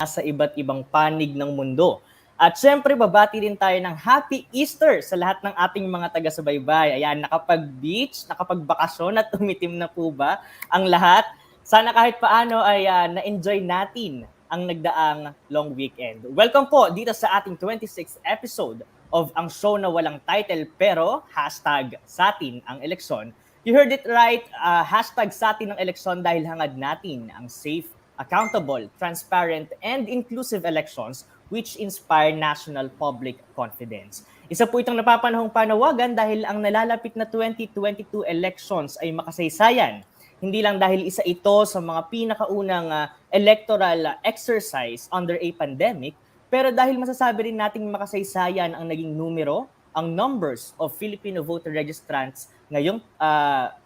sa iba't ibang panig ng mundo. At syempre, babati din tayo ng Happy Easter sa lahat ng ating mga taga-subaybay. Ayan, nakapag-beach, nakapagbakasyon at umitim na po ba ang lahat? Sana kahit paano ay na-enjoy natin ang nagdaang long weekend. Welcome po dito sa ating 26th episode of ang show na walang title pero hashtag sa atin ang eleksyon. You heard it right, hashtag sa atin ang eleksyon dahil hangad natin ang safe, accountable, transparent, and inclusive elections which inspire national public confidence. Isa po itong napapanahong panawagan dahil ang nalalapit na 2022 elections ay makasaysayan. Hindi lang dahil isa ito sa mga pinakaunang electoral exercise under a pandemic, pero dahil masasabi rin nating makasaysayan ang naging numero, ang numbers of Filipino voter registrants ngayong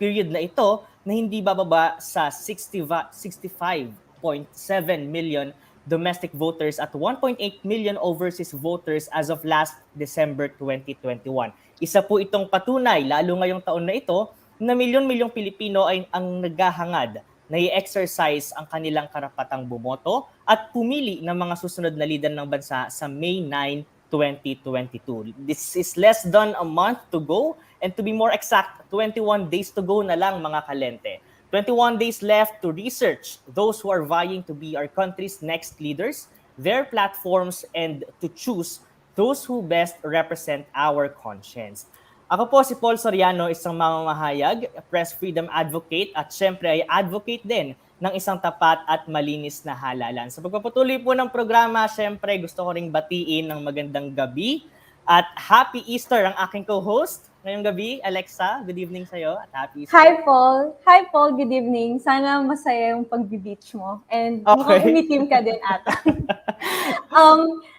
period na ito na hindi bababa sa 65.7 million domestic voters at 1.8 million overseas voters as of last December 2021. Isa po itong patunay, lalo ngayong taon na ito, na milyon-milyong Pilipino ay ang naghahangad na i-exercise ang kanilang karapatang bumoto at pumili ng mga susunod na leader ng bansa sa May 9, 2022. This is less than a month to go, and to be more exact, 21 days to go na lang mga kalente. 21 days left to research those who are vying to be our country's next leaders, their platforms, and to choose those who best represent our conscience. Ako po si Paul Soriano, isang mamamahayag, press freedom advocate at syempre ay advocate din ng isang tapat at malinis na halalan. Sa pagpapatuloy po ng programa, syempre gusto ko ring batiin ng magandang gabi at Happy Easter ang aking co-host ngayong gabi, Alexa. Good evening sa'yo at Happy Easter. Hi Paul! Hi Paul, good evening. Sana masaya yung pag-beach mo. And mukhang umitim ka din ata.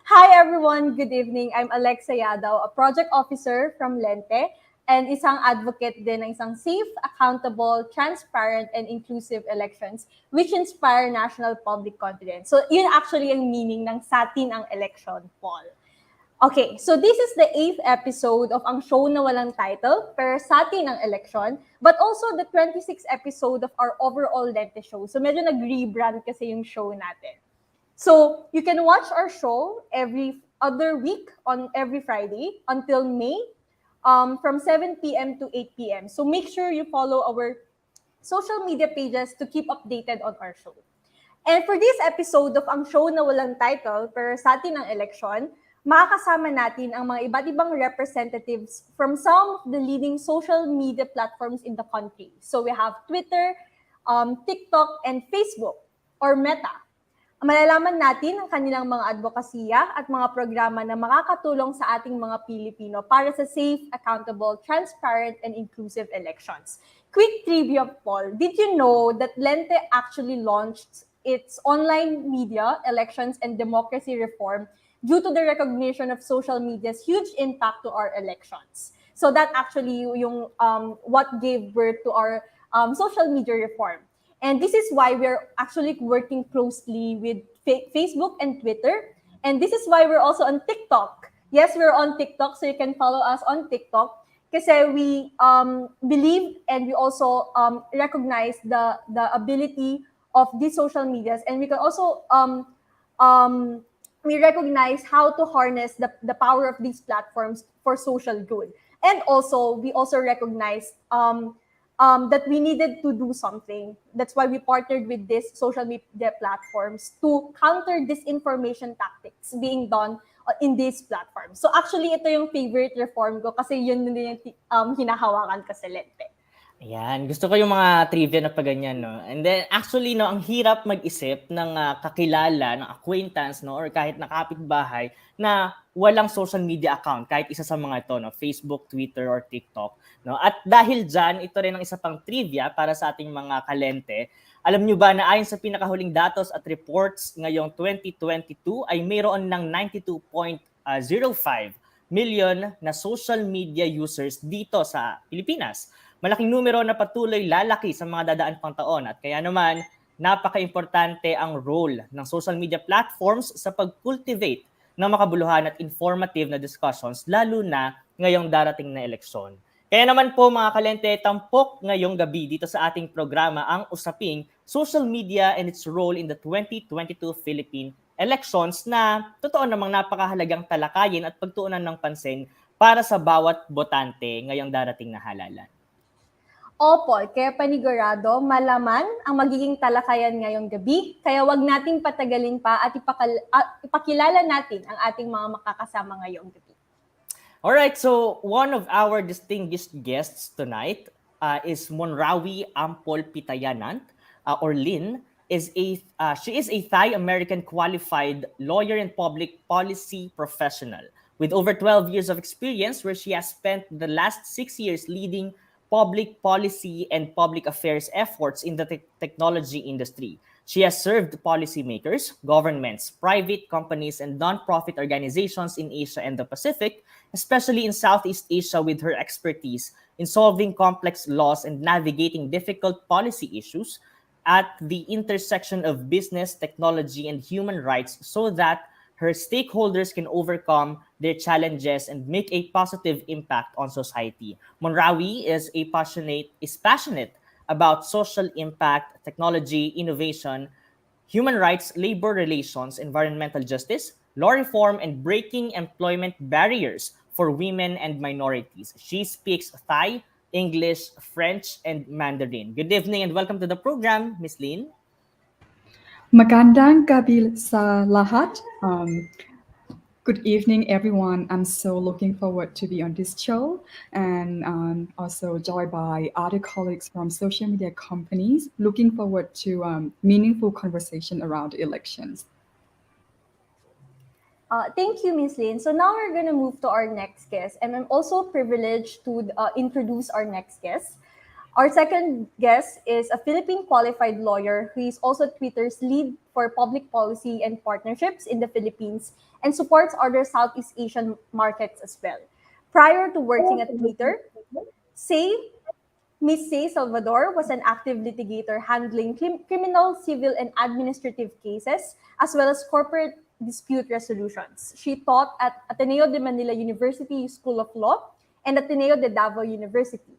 Hi everyone, good evening. I'm Alexa Yadaw, a project officer from Lente and isang advocate din ng isang safe, accountable, transparent, and inclusive elections which inspire national public confidence. So yun actually ang meaning ng sa atin ang election, Paul. Okay, so this is the 8th episode of ang show na walang title, pero sa atin ang election, but also the 26th episode of our overall Lente show. So medyo nag-rebrand kasi yung show natin. So you can watch our show every other week on every Friday until May from 7 p.m. to 8 p.m. So make sure you follow our social media pages to keep updated on our show. And for this episode of ang show na walang title, pero sa atin ang election, makakasama natin ang mga iba't ibang representatives from some of the leading social media platforms in the country. So we have Twitter, TikTok, and Facebook, or Meta. Malalaman natin ang kanilang mga advokasya at mga programa na makakatulong sa ating mga Pilipino para sa safe, accountable, transparent, and inclusive elections. Quick trivia, Paul. Did you know that Lente actually launched its online media, elections, and democracy reform due to the recognition of social media's huge impact to our elections? So that actually yung what gave birth to our social media reform. And this is why we're actually working closely with Facebook and Twitter. And this is why we're also on TikTok. Yes, we're on TikTok, so you can follow us on TikTok. Kasi we believe and we also recognize the ability of these social medias. And we can also we recognize how to harness the power of these platforms for social good. And also, we also recognize that we needed to do something. That's why we partnered with these social media platforms to counter disinformation tactics being done in these platforms. So actually, ito yung favorite reform ko kasi yun din yung hinahawakan ko sa Lente. Ayan, gusto ko yung mga trivia na paganyan, no? And then, actually, no, ang hirap mag-isip ng kakilala, ng acquaintance, no, or kahit na kapitbahay na walang social media account, kahit isa sa mga ito, no, Facebook, Twitter, or TikTok, no? At dahil dyan, ito rin ang isa pang trivia para sa ating mga kalente. Alam nyo ba na ayon sa pinakahuling datos at reports ngayong 2022 ay mayroon ng 92.05 million na social media users dito sa Pilipinas. Malaking numero na patuloy lalaki sa mga dadaan pang taon at kaya naman napaka-importante ang role ng social media platforms sa pag-cultivate ng makabuluhan at informative na discussions lalo na ngayong darating na eleksyon. Kaya naman po mga kalente, tampok ngayong gabi dito sa ating programa ang usaping social media and its role in the 2022 Philippine elections na totoo namang napakahalagang talakayin at pagtuunan ng pansin para sa bawat botante ngayong darating na halalan. Opo, kaya panigurado, malaman ang magiging talakayan ngayong gabi, kaya wag nating patagalin pa at ipakilala natin ang ating mga makakasama ngayong gabi. All right, so one of our distinguished guests tonight is Monrawi Ampol Pitayanant, or Lynn. She is a Thai American qualified lawyer and public policy professional with over 12 years of experience, where she has spent the last 6 years leading public policy and public affairs efforts in the technology industry. She has served policymakers, governments, private companies, and nonprofit organizations in Asia and the Pacific, especially in Southeast Asia, with her expertise in solving complex laws and navigating difficult policy issues at the intersection of business, technology, and human rights, so that her stakeholders can overcome their challenges and make a positive impact on society. Monrawi is passionate about social impact, technology, innovation, human rights, labor relations, environmental justice, law reform, and breaking employment barriers for women and minorities. She speaks Thai, English, French, and Mandarin. Good evening and welcome to the program, Miss Lin. Magandang gabi sa lahat. Good evening, everyone. I'm so looking forward to be on this show and also joined by other colleagues from social media companies. Looking forward to meaningful conversation around elections. Thank you, Ms. Lin. So now we're going to move to our next guest, and I'm also privileged to introduce our next guest. Our second guest is a Philippine qualified lawyer who is also Twitter's lead for public policy and partnerships in the Philippines and supports other Southeast Asian markets as well. Prior to working at Twitter, Say Ms. Say Salvador was an active litigator handling criminal, civil, and administrative cases, as well as corporate dispute resolutions. She taught at Ateneo de Manila University School of Law and Ateneo de Davao University.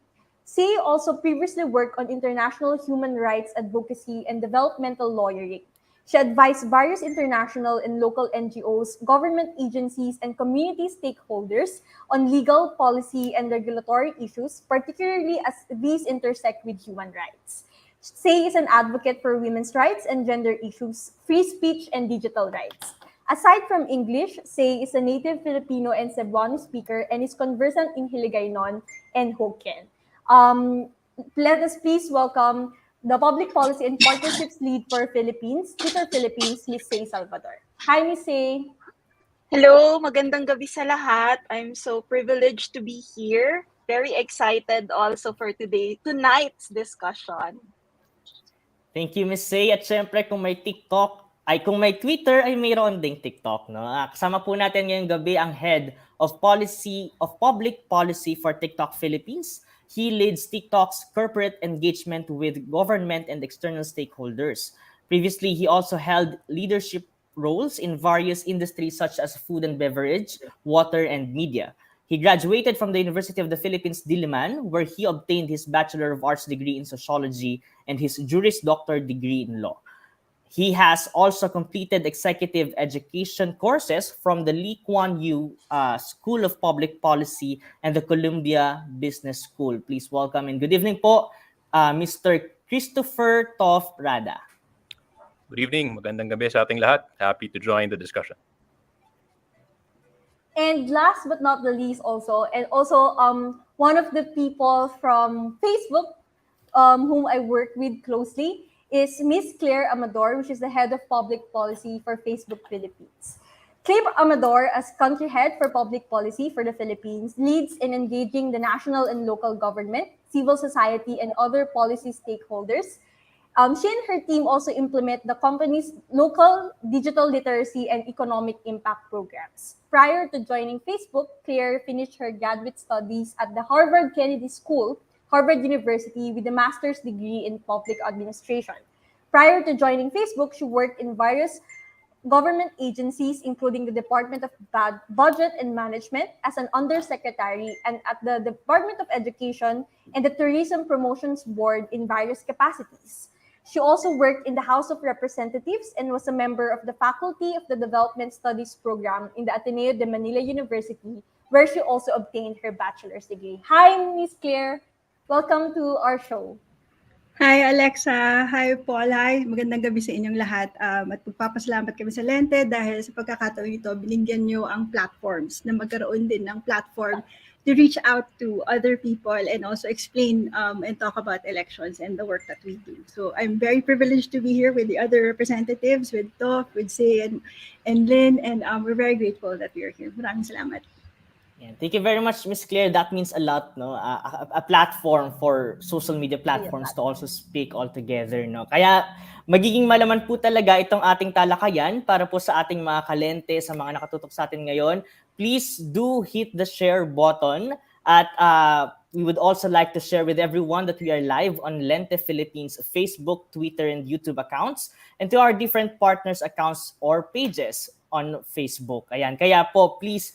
Say also previously worked on international human rights advocacy and developmental lawyering. She advised various international and local NGOs, government agencies, and community stakeholders on legal, policy, and regulatory issues, particularly as these intersect with human rights. Say is an advocate for women's rights and gender issues, free speech, and digital rights. Aside from English, Say is a native Filipino and Cebuano speaker and is conversant in Hiligaynon and Hokkien. Let us please welcome the Public Policy and Partnerships Lead for Philippines, Twitter Philippines, Ms. Say Salvador. Hi, Ms. Say. Hello, magandang gabi sa lahat. I'm so privileged to be here. Very excited also for tonight's discussion. Thank you, Miss Say. At syempre, kung may Twitter, ay mayroon ding TikTok. No? Kasama po natin ngayong gabi ang Head of Public Policy for TikTok Philippines. He leads TikTok's corporate engagement with government and external stakeholders. Previously, he also held leadership roles in various industries such as food and beverage, water, and media. He graduated from the University of the Philippines, Diliman, where he obtained his Bachelor of Arts degree in Sociology and his Juris Doctor degree in Law. He has also completed executive education courses from the Lee Kuan Yew School of Public Policy and the Columbia Business School. Please welcome and good evening po, Mr. Christopher Toff Rada. Good evening. Magandang gabi sa ating lahat. Happy to join the discussion. And last but not the least also one of the people from Facebook whom I work with closely is Miss Claire Amador, which is the head of public policy for Facebook Philippines. Claire Amador, as country head for public policy for the Philippines, leads in engaging the national and local government, civil society, and other policy stakeholders. She and her team also implement the company's local digital literacy and economic impact programs. Prior to joining Facebook, Claire finished her graduate studies at the Harvard Kennedy School, Harvard University, with a master's degree in public administration. Prior to joining Facebook, she worked in various government agencies, including the Department of Budget and Management as an undersecretary and at the Department of Education and the Tourism Promotions Board in various capacities. She also worked in the House of Representatives and was a member of the faculty of the Development Studies program in the Ateneo de Manila University, where she also obtained her bachelor's degree. Hi, Miss Claire. Welcome to our show. Hi Alexa, hi Paul, hi. Magandang gabi sa inyong lahat. At magpapasalamat kami sa Lente dahil sa pagkakataon ito, binigyan nyo ang platforms na magkaroon din ng platform to reach out to other people and also explain and talk about elections and the work that we do. So I'm very privileged to be here with the other representatives, with Tof, with Say and Lynn, and we're very grateful that we are here. Maraming salamat. Yeah, thank you very much, Miss Claire. That means a lot, no? A platform for social media platforms to also speak all together, no? Kaya magiging malaman po talaga itong ating talakayan para po sa ating mga kalente, sa mga nakatutok sa atin ngayon. Please do hit the share button at we would also like to share with everyone that we are live on Lente Philippines Facebook, Twitter, and YouTube accounts and to our different partners accounts or pages on Facebook. Ayan, kaya po please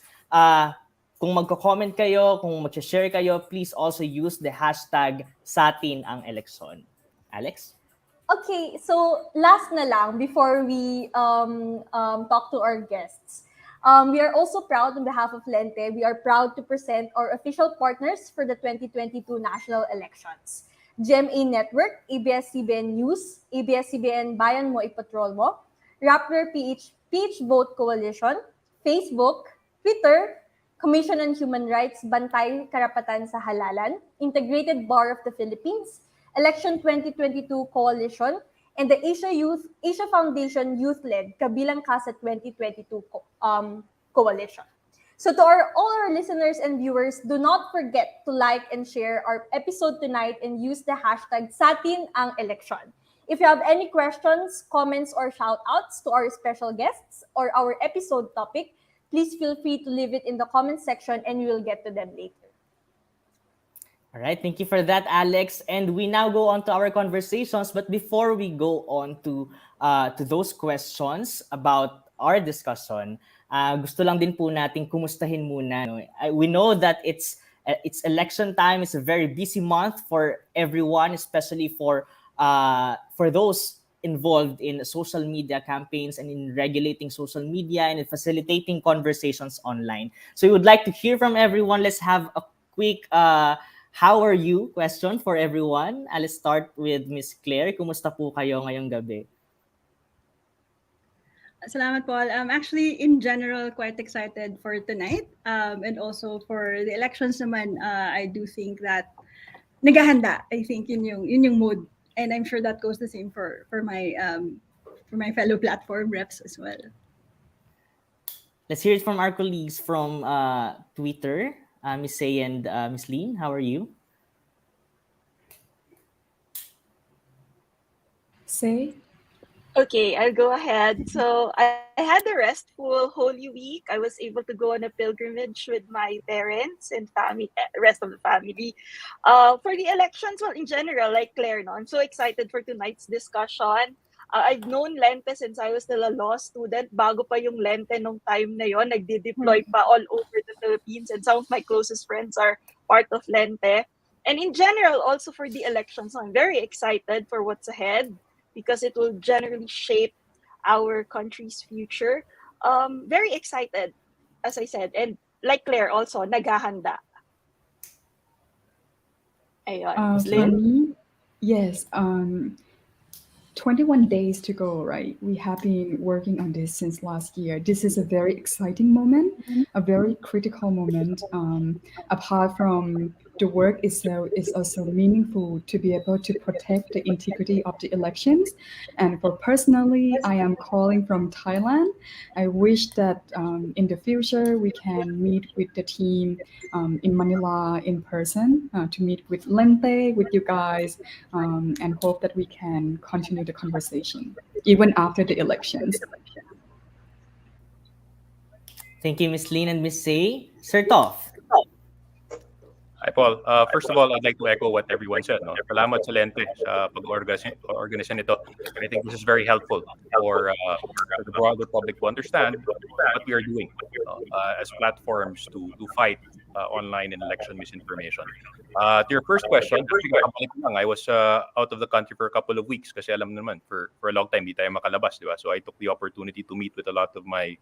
kung magko-comment kayo, kung mag-share kayo, please also use the hashtag satin ang eleksyon. Alex? Okay, so last na lang before we talk to our guests. We are also proud on behalf of Lente, we are proud to present our official partners for the 2022 national elections. GMA Network, ABS-CBN News, ABS-CBN Bayan Mo Ipatrol Mo, Rappler PH Vote Coalition, Facebook, Twitter, Commission on Human Rights, Bantay Karapatan sa Halalan, Integrated Bar of the Philippines, Election 2022 Coalition, and the Asia Foundation Youth-led Kabilang Ka sa 2022 Coalition. So to all our listeners and viewers, do not forget to like and share our episode tonight and use the hashtag Satin ang Eleksyon. If you have any questions, comments, or shout-outs to our special guests or our episode topic, please feel free to leave it in the comment section and we will get to them later. All right, thank you for that, Alex. And we now go on to our conversations. But before we go on to those questions about our discussion, gusto lang din po natin kumustahin muna. No? We know that it's election time. It's a very busy month for everyone, especially for those involved in social media campaigns and in regulating social media and in facilitating conversations online. So we would like to hear from everyone. Let's have a quick how are you question for everyone. Let's start with Miss Claire. Kumusta po kayo ngayong gabi? Salamat, Paul. Actually, in general, quite excited for tonight. And also for the elections naman, I do think that naghahanda. I think yun yung mood. And I'm sure that goes the same for my fellow platform reps as well. Let's hear it from our colleagues from Twitter, Miss Say and Miss Lynn. How are you? Say? Okay, I'll go ahead. So I had a restful Holy Week. I was able to go on a pilgrimage with my parents and family, rest of the family. For the elections, well, in general, like Claire, no, I'm so excited for tonight's discussion. I've known Lente since I was still a law student. Bago pa yung Lente nung time na yon, nagde-deploy pa all over the Philippines, and some of my closest friends are part of Lente. And in general, also for the elections, I'm very excited for what's ahead, because it will generally shape our country's future. Very excited, as I said. And like Claire also, naghahanda. Ayun. For me, yes, 21 days to go, right? We have been working on this since last year. This is a very exciting moment, a very critical moment. Apart from the work itself, is also meaningful to be able to protect the integrity of the elections. And for personally, I am calling from Thailand. I wish that in the future we can meet with the team in Manila in person to meet with Lente, with you guys, and hope that we can continue the conversation even after the elections. Thank you, Miss Lynn and Miss Say. Sir Toff. Hi, Paul. First of all, I'd like to echo what everyone said. No? Salamat sa Lente sa pag-organisa nito. I think this is very helpful for the broader public to understand what we are doing as platforms to fight online and election misinformation. To your first question, actually, kakabalik ko lang, I was out of the country for a couple of weeks kasi alam mo naman, for a long time, di tayo makalabas, di ba? So I took the opportunity to meet with a lot of my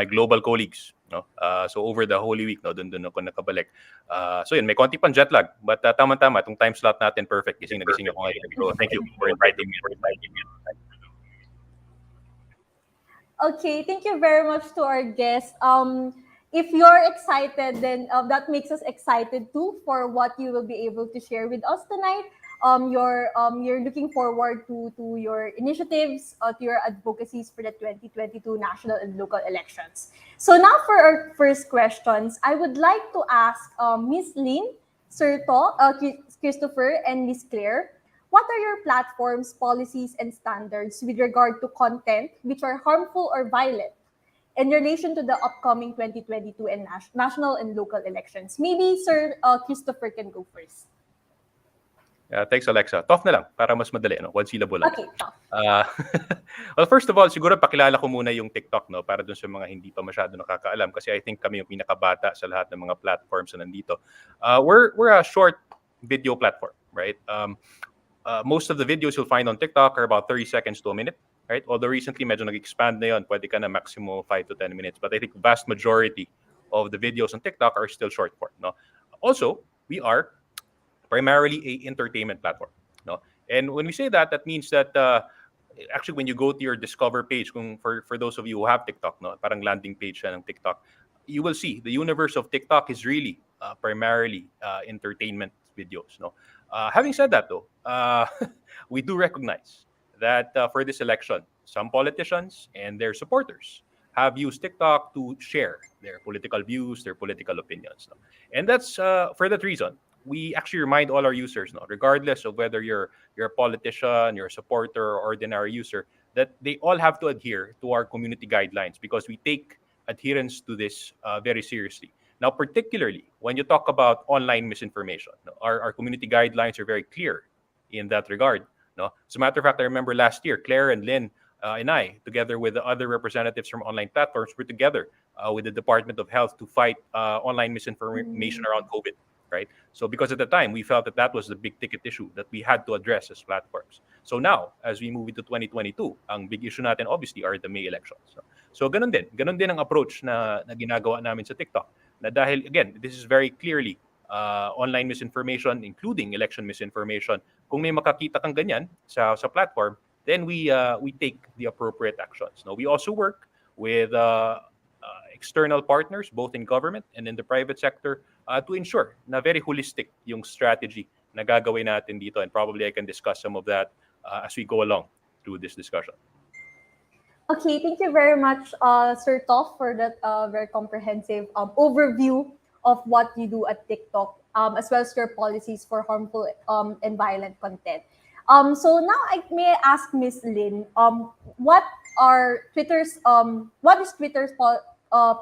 global colleagues, no? So over the Holy Week, no, doon ako nakabalik. So yun, may konti pang jet lag, but tama-tama, itong time slot natin, perfect. Gising na gising ako ngayon. So thank you for inviting me. Okay, thank you very much to our guest. If you're excited, then that makes us excited too for what you will be able to share with us tonight. You're looking forward to your initiatives, to your advocacies for the 2022 national and local elections. So now for our first questions, I would like to ask Miss Lynn, Sir To, Christopher, and Miss Claire. What are your platform's policies and standards with regard to content which are harmful or violent in relation to the upcoming 2022 and national and local elections? Maybe Sir Christopher can go first. Thanks, Alexa. Tough na lang, para mas madali, no? One syllable lang. Okay, tough. Well, first of all, siguro pakilala ko muna yung TikTok, no? Para dun sa mga hindi pa masyado nakakaalam. Kasi I think kami yung pinakabata sa lahat ng mga platforms na nandito. We're a short video platform, right? Most of the videos you'll find on TikTok are about 30 seconds to a minute, right? Although recently, medyo nag-expand na yun. Pwede ka na maximum 5 to 10 minutes. But I think vast majority of the videos on TikTok are still short form, no? Also, we are primarily a entertainment platform, no? And when we say that, that means that actually when you go to your discover page, for those of you who have TikTok, no, parang landing page siya ng TikTok, you will see the universe of TikTok is really primarily entertainment videos, no? Having said that, though, we do recognize that for this election, some politicians and their supporters have used TikTok to share their political views, their political opinions, no? And that's for that reason, we actually remind all our users, no, regardless of whether you're a politician, you're a supporter, or ordinary user, that they all have to adhere to our community guidelines because we take adherence to this very seriously. Now, particularly when you talk about online misinformation, no, our community guidelines are very clear in that regard. No, as a matter of fact, I remember last year, Claire and Lynn and I, together with the other representatives from online platforms, were together with the Department of Health to fight online misinformation around COVID. Right? So because at the time, we felt that was the big ticket issue that we had to address as platforms. So now, as we move into 2022, ang big issue natin obviously are the May elections. So ganun din ang approach na ginagawa namin sa TikTok. Na dahil, again, this is very clearly online misinformation, including election misinformation. Kung may makakita kang ganyan sa platform, then we take the appropriate actions. No, we also work with external partners, both in government and in the private sector, to ensure na very holistic yung strategy na gagawin natin dito. And probably I can discuss some of that as we go along through this discussion. Okay, thank you very much, Sir Toff, for that very comprehensive overview of what you do at TikTok, as well as your policies for harmful and violent content. So now I may ask Miss Lynn, what is Twitter's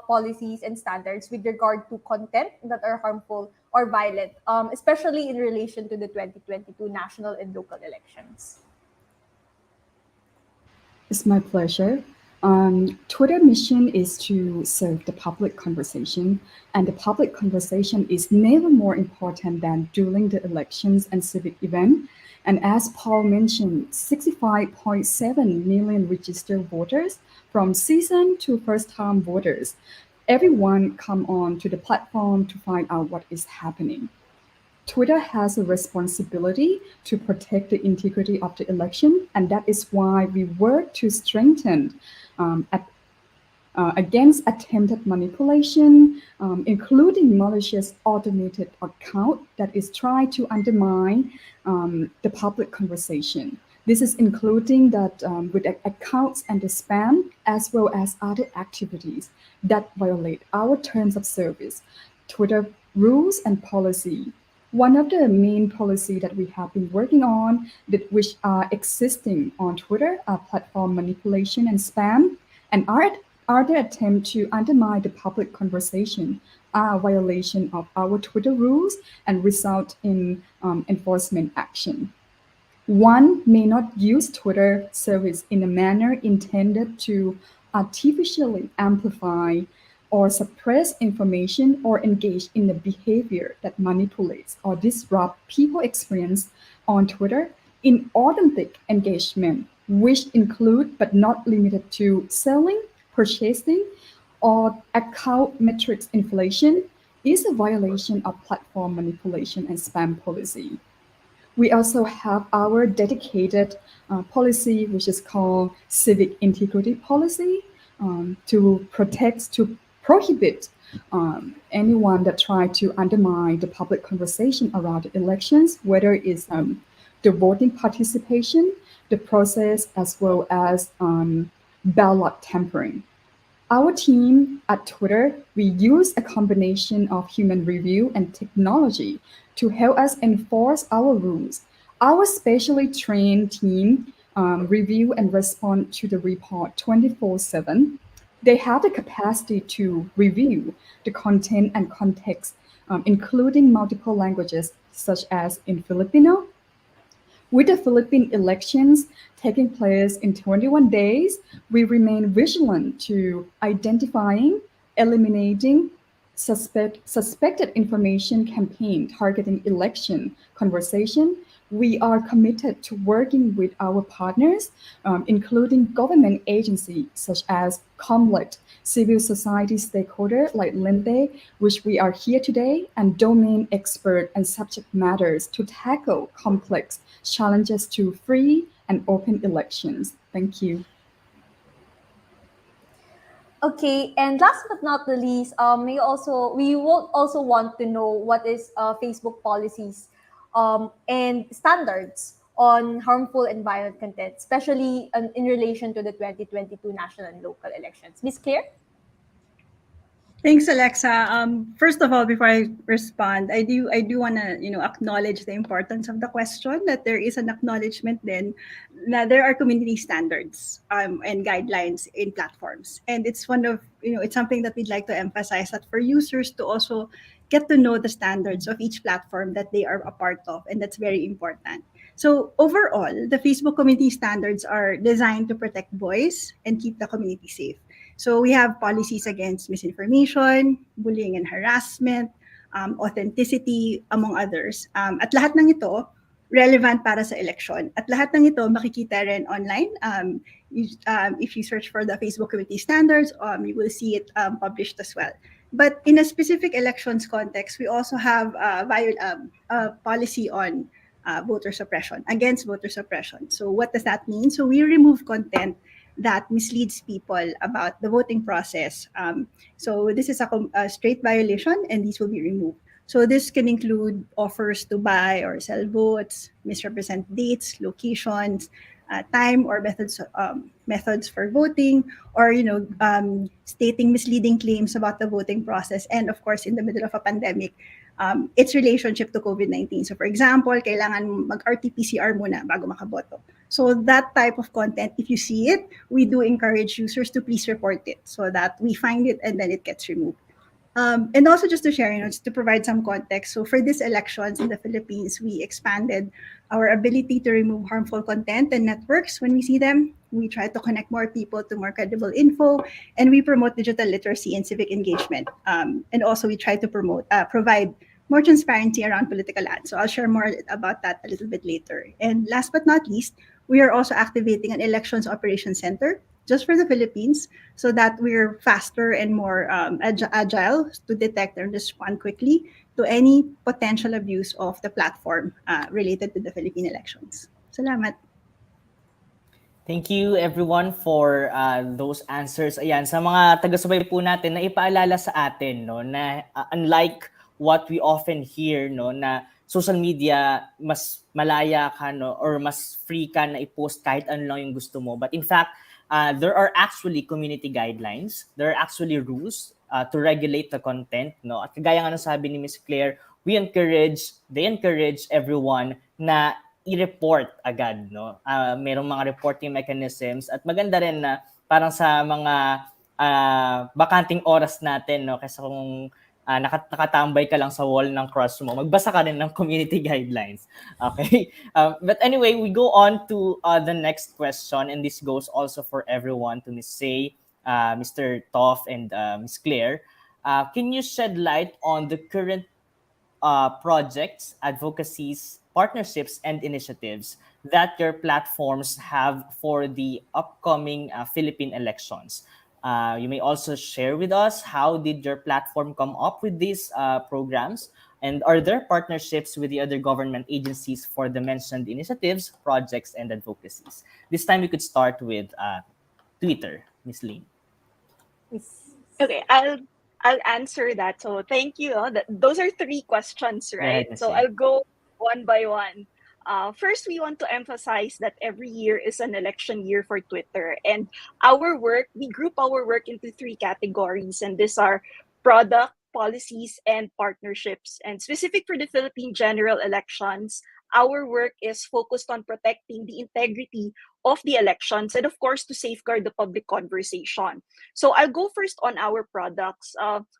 policies and standards with regard to content that are harmful or violent, especially in relation to the 2022 national and local elections? It's my pleasure. Twitter mission is to serve the public conversation, and the public conversation is never more important than during the elections and civic event. And as Paul mentioned, 65.7 million registered voters from seasoned to first-time voters. Everyone come on to the platform to find out what is happening. Twitter has a responsibility to protect the integrity of the election, and that is why we work to strengthen against attempted manipulation, including malicious automated account that is trying to undermine the public conversation. This is including that with accounts and the spam, as well as other activities that violate our terms of service, Twitter rules and policy. One of the main policy that we have been working on, which are existing on Twitter, are platform manipulation and spam, and other attempt to undermine the public conversation are a violation of our Twitter rules and result in enforcement action. One may not use Twitter service in a manner intended to artificially amplify or suppress information or engage in a behavior that manipulates or disrupts people experience on Twitter, inauthentic engagement, which include but not limited to selling, purchasing, or account metrics inflation, is a violation of platform manipulation and spam policy. We also have our dedicated policy, which is called civic integrity policy, to prohibit anyone that try to undermine the public conversation around the elections, whether it's the voting participation, the process, as well as ballot tampering. Our team at Twitter, we use a combination of human review and technology to help us enforce our rules. Our specially trained team review and respond to the report 24/7. They have the capacity to review the content and context, including multiple languages such as in Filipino, with the Philippine elections taking place in 21 days, we remain vigilant to identifying, eliminating suspected information campaign targeting election conversation. We are committed to working with our partners, including government agencies such as Comlet, civil society stakeholder like Lente, which we are here today, and domain expert and subject matters to tackle complex challenges to free and open elections. Thank you. Okay, and last but not the least, we will also want to know what is Facebook policies and standards on harmful and violent content, especially in relation to the 2022 national and local elections. Miss Claire? Thanks, Alexa. First of all, before I respond, I do want to acknowledge the importance of the question. That there is an acknowledgement then that there are community standards and guidelines in platforms, and it's one of it's something that we'd like to emphasize, that for users to also get to know the standards of each platform that they are a part of, and that's very important. So overall, the Facebook community standards are designed to protect voice and keep the community safe. So we have policies against misinformation, bullying and harassment, authenticity, among others. At lahat ng ito, relevant para sa election. At lahat ng ito makikita rin online. If you search for the Facebook community standards, you will see it published as well. But in a specific elections context, we also have a policy on voter suppression, against voter suppression. So what does that mean? So we remove content that misleads people about the voting process. So this is a straight violation, and these will be removed. So this can include offers to buy or sell votes, misrepresent dates, locations, time or methods for voting, or stating misleading claims about the voting process, and of course in the middle of a pandemic, its relationship to COVID-19. So for example, kailangan mag-RT-PCR muna bago makaboto. So that type of content, if you see it, we do encourage users to please report it so that we find it and then it gets removed. And also just to share, just to provide some context. So for these elections in the Philippines, we expanded our ability to remove harmful content and networks when we see them. We try to connect more people to more credible info, and we promote digital literacy and civic engagement. And also we try to provide more transparency around political ads. So I'll share more about that a little bit later. And last but not least, we are also activating an elections operations center just for the Philippines, so that we're faster and more agile to detect and respond quickly to any potential abuse of the platform related to the Philippine elections. Salamat. Thank you everyone for those answers. Ayan, sa mga taga-subay po natin, na ipaalala sa atin no, na unlike what we often hear, no, na social media, mas malaya ka, no, or mas free ka na i-post kahit ano lang yung gusto mo. But in fact, there are actually community guidelines. There are actually rules to regulate the content. No? At kagaya nga ng sabi ni Ms. Claire, they encourage everyone na i-report agad. No? Merong mga reporting mechanisms. At maganda rin na parang sa mga bakanting oras natin, no? Kasi kung nakatambay ka lang sa wall ng crush mo, magbasa ka rin ng community guidelines. Okay? But anyway, we go on to the next question, and this goes also for everyone, to Ms. Say. Mr. Toff and Ms. Claire, can you shed light on the current projects, advocacies, partnerships, and initiatives that your platforms have for the upcoming Philippine elections? You may also share with us how did your platform come up with these programs, and are there partnerships with the other government agencies for the mentioned initiatives, projects, and advocacies? This time we could start with Twitter, Miss Lee. Yes. Okay, I'll answer that. So thank you. Those are three questions, Go ahead, right? Miss So Lee. I'll go one by one. First, we want to emphasize that every year is an election year for Twitter, and our work we group our work into three categories, and these are product, policies, and partnerships. And specific for the Philippine general elections, our work is focused on protecting the integrity of the elections and, of course, to safeguard the public conversation. So I'll go first on our products.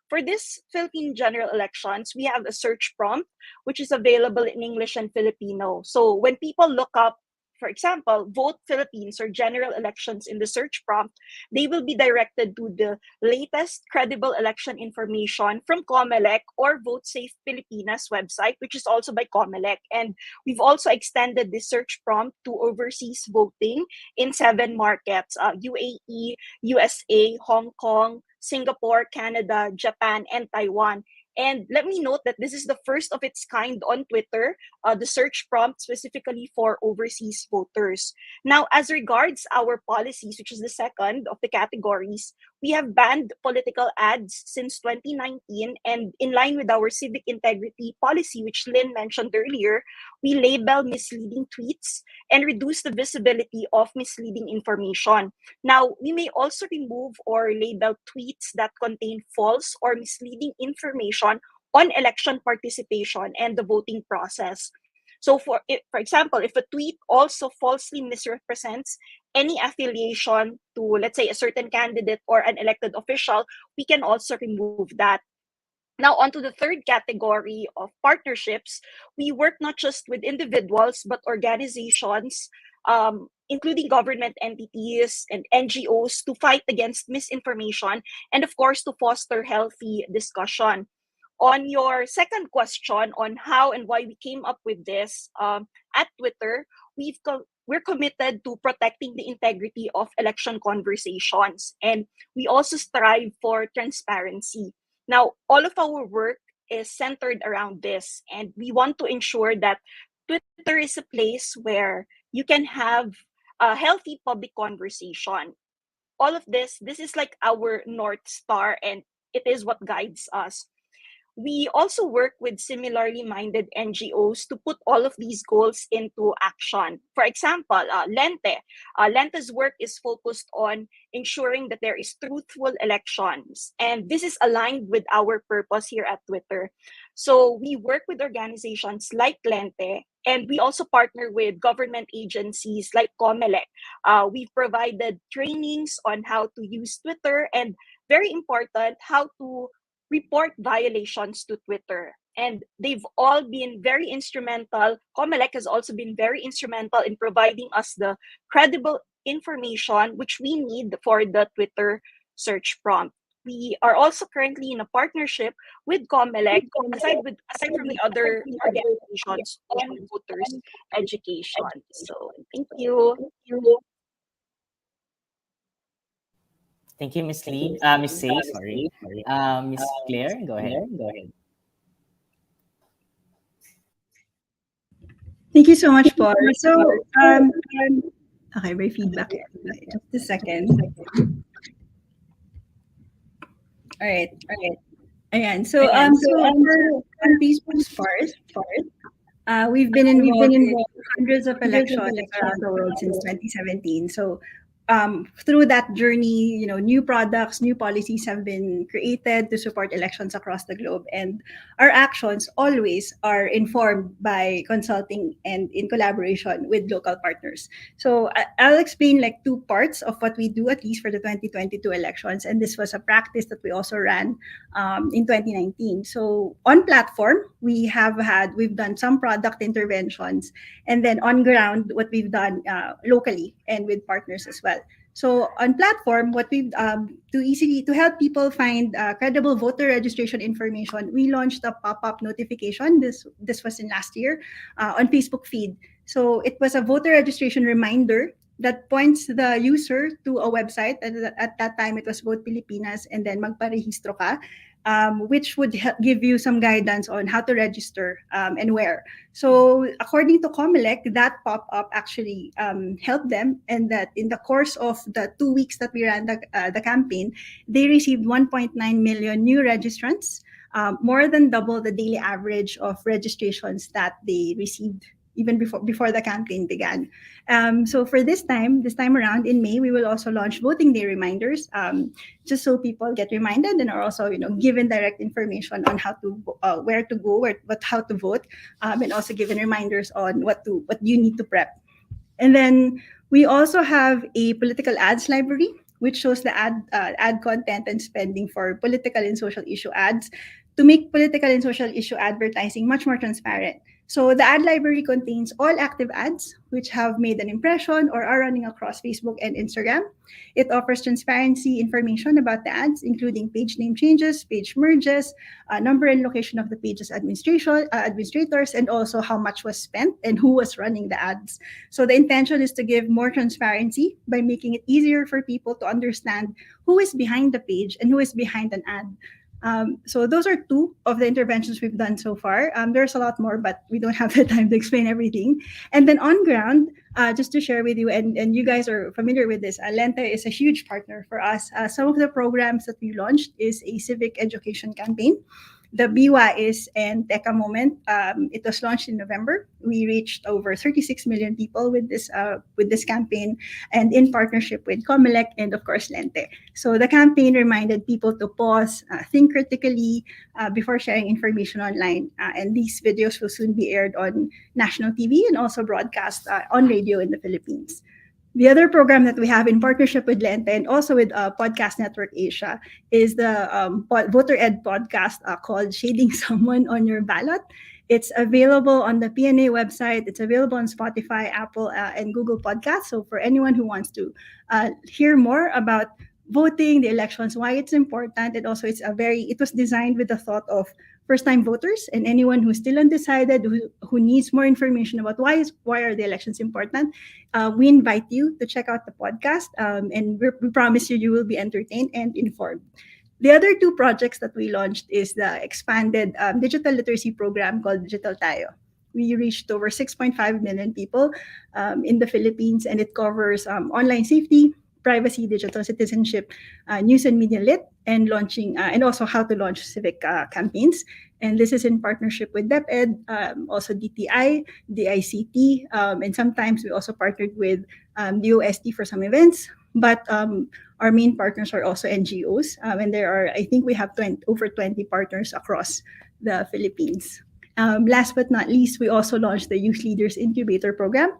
For this Philippine general elections, we have a search prompt, which is available in English and Filipino. So when people look up, for example, vote Philippines or general elections in the search prompt, they will be directed to the latest credible election information from COMELEC or Vote Safe Pilipinas website, which is also by COMELEC. And we've also extended the search prompt to overseas voting in 7 markets, UAE, USA, Hong Kong, Singapore, Canada, Japan, and Taiwan. And let me note that this is the first of its kind on Twitter, the search prompt specifically for overseas voters. Now, as regards our policies, which is the second of the categories, we have banned political ads since 2019. And in line with our civic integrity policy, which Lynn mentioned earlier, we label misleading tweets and reduce the visibility of misleading information. Now, we may also remove or label tweets that contain false or misleading information on election participation and the voting process. So, for example, if a tweet also falsely misrepresents any affiliation to, let's say, a certain candidate or an elected official, we can also remove that. Now, on to the third category of partnerships, we work not just with individuals, but organizations, including government entities and NGOs, to fight against misinformation and, of course, to foster healthy discussion. On your second question on how and why we came up with this, at Twitter, we're committed to protecting the integrity of election conversations, and we also strive for transparency. Now, all of our work is centered around this, and we want to ensure that Twitter is a place where you can have a healthy public conversation. All of this is like our North Star, and it is what guides us. We also work with similarly minded NGOs to put all of these goals into action. For example, Lente. Lente's work is focused on ensuring that there is truthful elections. And this is aligned with our purpose here at Twitter. So we work with organizations like Lente, and we also partner with government agencies like COMELEC. We've provided trainings on how to use Twitter, and very important, how to report violations to Twitter. And they've all been very instrumental. COMELEC has also been very instrumental in providing us the credible information which we need for the Twitter search prompt. We are also currently in a partnership with COMELEC, aside from the other organizations on voters education. So thank you. Thank you, Miss Lee. Miss Say, sorry. Miss Claire, go ahead. Thank you so much, Paul. So, okay, may feedback. Just a second. All right. Ayan. So, on Facebook's part, we've been involved in hundreds of elections around the world since 2017. So, through that journey, new products, new policies have been created to support elections across the globe, and our actions always are informed by consulting and in collaboration with local partners. So, I'll explain like two parts of what we do, at least for the 2022 elections, and this was a practice that we also ran in 2019. So, on platform, we've done some product interventions, and then on ground, what we've done locally and with partners as well. So on platform, what we to help people find credible voter registration information, we launched a pop-up notification. This was in last year on Facebook feed. So it was a voter registration reminder that points the user to a website. At that time, it was Vote Pilipinas, and then magparehistro ka, which would give you some guidance on how to register and where. So according to Comelec, that pop-up actually helped them, and that in the course of the 2 weeks that we ran the campaign, they received 1.9 million new registrants, more than double the daily average of registrations that they received even before the campaign began. So for this time around in May, we will also launch voting day reminders, just so people get reminded and are also given direct information on how to where to go, how to vote, and also given reminders on what you need to prep. And then we also have a political ads library, which shows the ad content and spending for political and social issue ads to make political and social issue advertising much more transparent. So the ad library contains all active ads which have made an impression or are running across Facebook and Instagram. It offers transparency information about the ads, including page name changes, page merges, number and location of the page's administrators, and also how much was spent and who was running the ads. So the intention is to give more transparency by making it easier for people to understand who is behind the page and who is behind an ad. So those are two of the interventions we've done so far. There's a lot more, but we don't have the time to explain everything. And then on ground, just to share with you, and you guys are familiar with this, Lente is a huge partner for us. Some of the programs that we launched is a civic education campaign. The BWAIS and Teka Moment. It was launched in November. We reached over 36 million people with this campaign, and in partnership with Comelec and of course Lente. So the campaign reminded people to pause, think critically before sharing information online. And these videos will soon be aired on national TV and also broadcast on radio in the Philippines. The other program that we have in partnership with Lente and also with Podcast Network Asia is the Voter Ed podcast called Shading Someone on Your Ballot. It's available on the PNA website. It's available on Spotify, Apple, and Google Podcasts. So for anyone who wants to hear more about voting, the elections, why it's important, and also it was designed with the thought of first-time voters and anyone who's still undecided, who needs more information about why are the elections important. We invite you to check out the podcast, and we promise you will be entertained and informed. The other two projects that we launched is the expanded digital literacy program called Digital Tayo. We reached over 6.5 million people in the Philippines, and it covers online safety, privacy, digital citizenship, news and media lit, and launching and also how to launch civic campaigns. And this is in partnership with DepEd, also DTI, DICT, and sometimes we also partnered with the OST for some events. But our main partners are also NGOs, and I think we have over 20 partners across the Philippines. Last but not least, we also launched the Youth Leaders Incubator Program.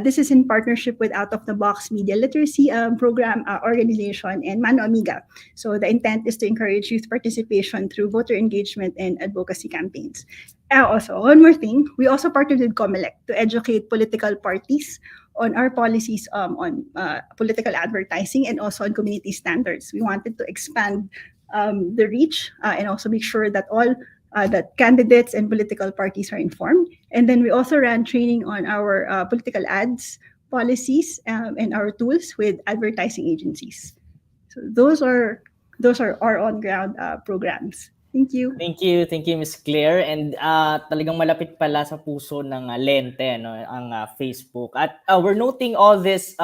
This is in partnership with Out of the Box Media Literacy Program Organization and Mano Amiga. So the intent is to encourage youth participation through voter engagement and advocacy campaigns. Also, one more thing, we also partnered with Comelec to educate political parties on our policies on political advertising and also on community standards. We wanted to expand the reach and also make sure that all that candidates and political parties are informed. And then we also ran training on our political ads policies and our tools with advertising agencies. So those are our on-ground programs. Thank you. Thank you, Miss Claire. And talagang malapit pala sa puso ng Lente, no, ang Facebook. At we're noting all these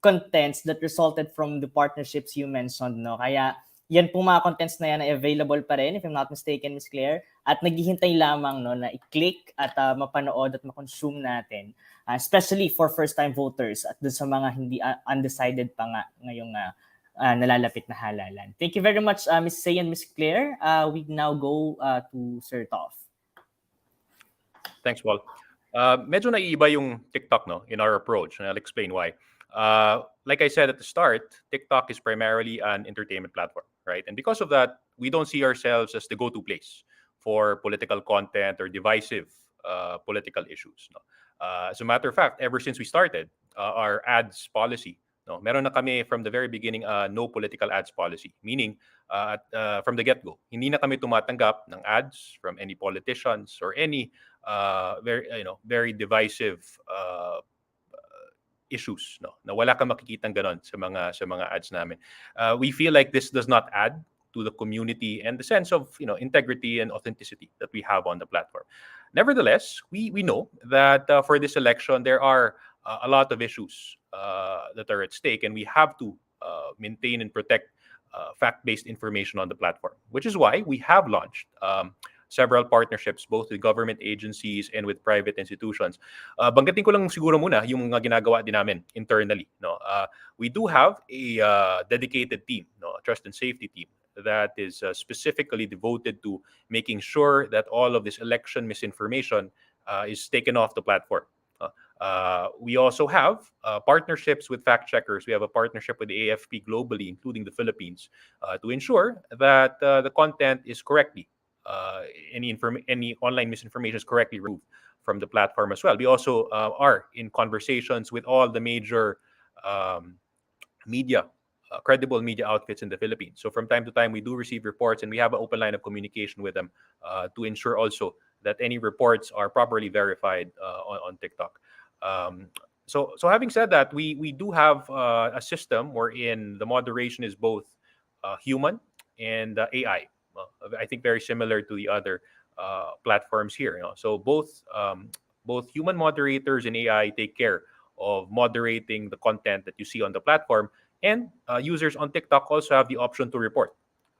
contents that resulted from the partnerships you mentioned, no. Kaya yan pong mga contents na yan ay available pa rin, if I'm not mistaken, Miss Claire. At naghihintay lamang, no, na i-click at mapanood at ma-consume natin. Especially for first-time voters at dun sa mga hindi undecided pa nga ngayong nalalapit na halalan. Thank you very much, Ms. Say and Ms. Claire. We now go to Sir Toff. Thanks, Paul. Medyo naiiba yung TikTok, no, in our approach, and I'll explain why. Like I said at the start, TikTok is primarily an entertainment platform, right? And because of that, we don't see ourselves as the go-to place for political content or divisive political issues. No? As a matter of fact, ever since we started, our ads policy No, meron na kami from the very beginning no political ads policy, meaning from the get-go, hindi na kami tumatanggap ng ads from any politicians or any very divisive issues, no, na wala kang makikitang ganon sa mga ads namin. We feel like this does not add to the community and the sense of integrity and authenticity that we have on the platform. Nevertheless, we know that for this election there are a lot of issues that are at stake, and we have to maintain and protect fact-based information on the platform, which is why we have launched several partnerships both with government agencies and with private institutions. Banggatin ko lang siguro muna yung mga ginagawa din namin internally. No? We do have a dedicated team, no? A trust and safety team that is specifically devoted to making sure that all of this election misinformation is taken off the platform. We also have partnerships with fact checkers. We have a partnership with the AFP globally, including the Philippines, to ensure that the content is correctly, any online misinformation is correctly removed from the platform as well. We also are in conversations with all the major media, credible media outfits in the Philippines. So from time to time, we do receive reports, and we have an open line of communication with them to ensure also that any reports are properly verified on TikTok. So having said that, we do have a system wherein the moderation is both human and AI. I think very similar to the other platforms here. So both human moderators and AI take care of moderating the content that you see on the platform, and users on TikTok also have the option to report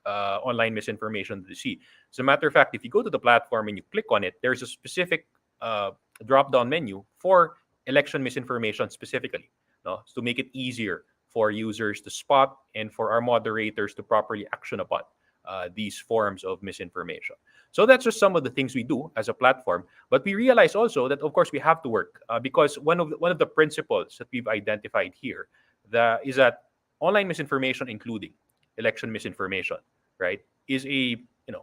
online misinformation that you see. As a matter of fact, if you go to the platform and you click on it, there's a specific drop-down menu for election misinformation specifically, no? So to make it easier for users to spot and for our moderators to properly action upon these forms of misinformation. So that's just some of the things we do as a platform. But we realize also that, of course, we have to work because one of the principles that we've identified here is that online misinformation, including election misinformation, right, is a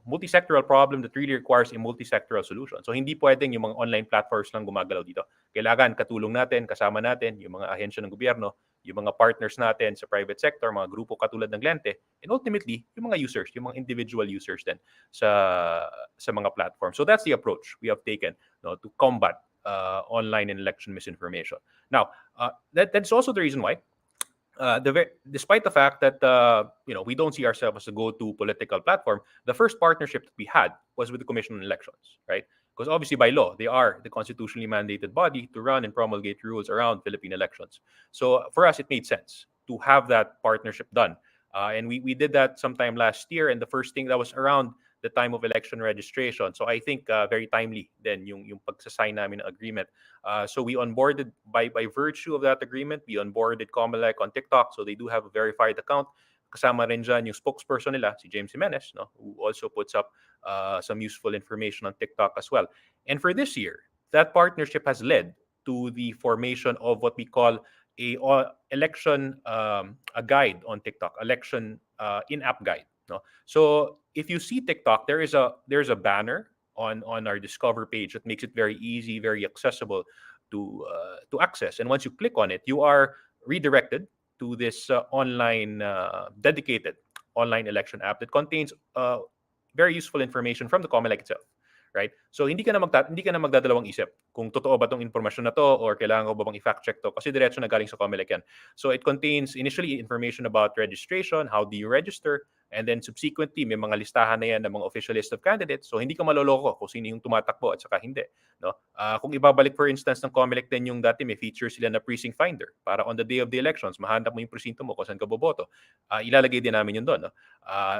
multi-sectoral problem that really requires a multi-sectoral solution. So hindi pwedeng yung mga online platforms lang gumagalaw dito. Kailangan katulong natin, kasama natin yung mga ahensya ng gobyerno, yung mga partners natin sa private sector, mga grupo katulad ng Lente, and ultimately yung mga users, yung mga individual users din sa mga platforms. So that's the approach we have taken, to combat online and election misinformation. Now, that's also the reason why despite the fact that we don't see ourselves as a go-to political platform, the first partnership that we had was with the Commission on Elections, right? Because obviously by law, they are the constitutionally mandated body to run and promulgate rules around Philippine elections. So for us, it made sense to have that partnership done. And we did that sometime last year, and the first thing that was around the time of election registration. So I think very timely then yung pagsasign namin ng agreement. So we onboarded, by virtue of that agreement, we onboarded Comelec on TikTok. So they do have a verified account. Kasama rin dyan yung spokesperson nila, si James Jimenez, who also puts up some useful information on TikTok as well. And for this year, that partnership has led to the formation of what we call a election a guide on TikTok, election in-app guide. No? So if you see TikTok, there's a banner on our Discover page that makes it very easy, very accessible to access. And once you click on it, you are redirected to this online dedicated online election app that contains very useful information from the Comelec itself. Right? So hindi ka na magdadalawang isip kung totoo ba tong impormasyon na to or kailangan ko ba bang i-fact check to kasi diretso na galing sa Comelec yan. So it contains initially information about registration, how do you register, and then subsequently may mga listahan na yan ng mga official list of candidates. So hindi ka maloloko kung sino yung tumatakbo at saka hindi, no? Kung ibabalik for instance ng Comelec din yung dati may feature sila na precinct finder para on the day of the elections mahanap mo yung presinto mo kung saan ka boboto. Ilalagay din namin yun doon, no?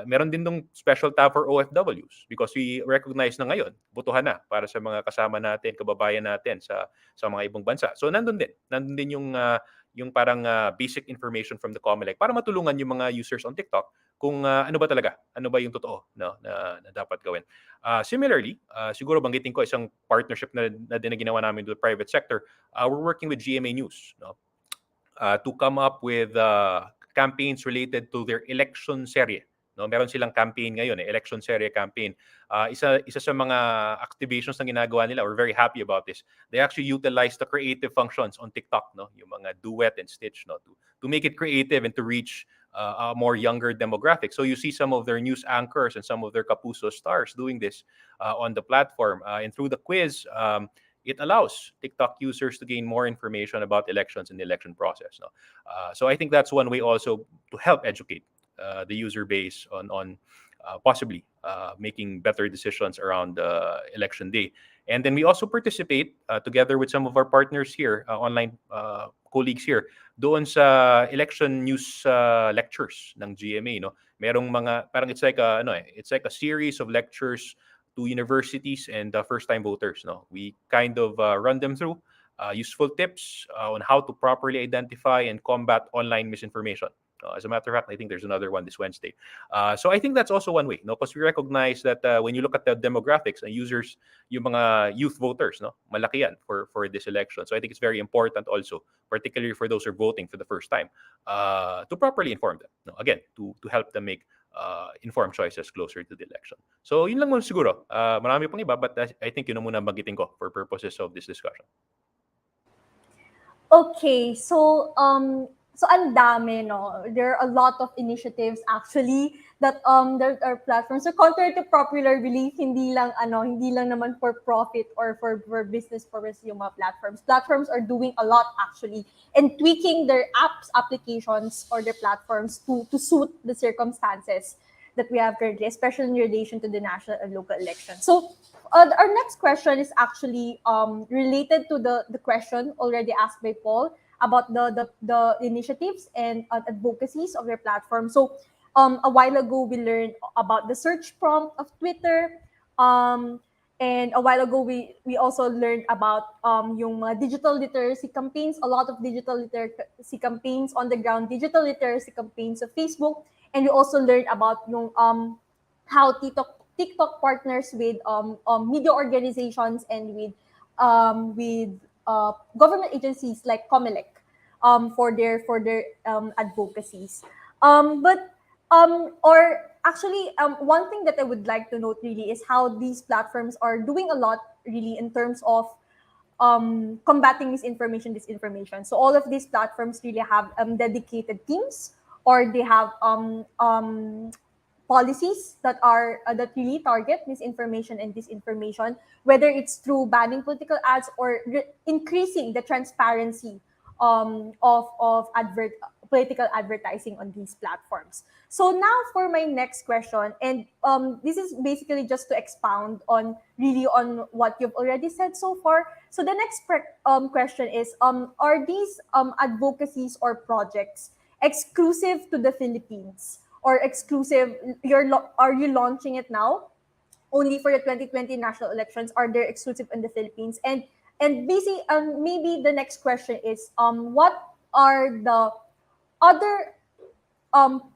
Meron din dong special tab for OFWs because we recognize na ngayon botohan na para sa mga kasama natin, kababayan natin sa mga ibang bansa. So nandun din yung parang basic information from the Comelec para matulungan yung mga users on TikTok kung ano ba yung totoo na dapat gawin. Similarly, siguro banggitin ko isang partnership na din na ginawa namin with the private sector. We're working with GMA News, no? To come up with campaigns related to their election serye, No, meron silang campaign ngayon, election series campaign. Isa sa mga activations na ginagawa nila, we're very happy about this. They actually utilize the creative functions on TikTok, no, yung mga duet and stitch, no, to make it creative and to reach a more younger demographic. So you see some of their news anchors and some of their Kapuso stars doing this on the platform, and through the quiz. It allows TikTok users to gain more information about elections and the election process. No? So I think that's one way also to help educate the user base on possibly making better decisions around election day. And then we also participate together with some of our partners here, online colleagues here, doon sa election news lectures ng GMA. No? Merong mga, parang it's like a series of lectures to universities and first-time voters. No, we kind of run them through useful tips on how to properly identify and combat online misinformation. As a matter of fact, I think there's another one this Wednesday. So I think that's also one way, no, because we recognize that when you look at the demographics and users, yung mga youth voters, no, malaki yan for this election. So I think it's very important also, particularly for those who are voting for the first time, to properly inform them. No, again, to help them make informed choices closer to the election. So yun lang muna siguro. Marami pang iba, but I think yun ang muna magiting ko for purposes of this discussion. Okay, so ang dami, no. There are a lot of initiatives actually that there are platforms. So contrary to popular belief, hindi lang naman for profit or for business purpose yung mga platforms. Platforms are doing a lot actually and tweaking their applications or their platforms to suit the circumstances that we have currently, especially in relation to the national and local elections. So our next question is actually related to the question already asked by Paul about the initiatives and advocacies of their platform. So a while ago, we learned about the search prompt of Twitter. And a while ago, we also learned about yung mga digital literacy campaigns, a lot of digital literacy campaigns on the ground, digital literacy campaigns of Facebook. And we also learned about yung how TikTok partners with media organizations and with government agencies like COMELEC for their advocacies. One thing that I would like to note really is how these platforms are doing a lot really in terms of combating misinformation, disinformation. So all of these platforms really have dedicated teams, or they have policies that really target misinformation and disinformation, whether it's through banning political ads or increasing the transparency of political advertising on these platforms. So now for my next question, and this is basically just to expound on what you've already said so far. So the next question is, are these advocacies or projects exclusive to the Philippines, or exclusive? Are you launching it now only for the 2020 national elections? Are they exclusive in the Philippines? And basically, maybe the next question is, what are the other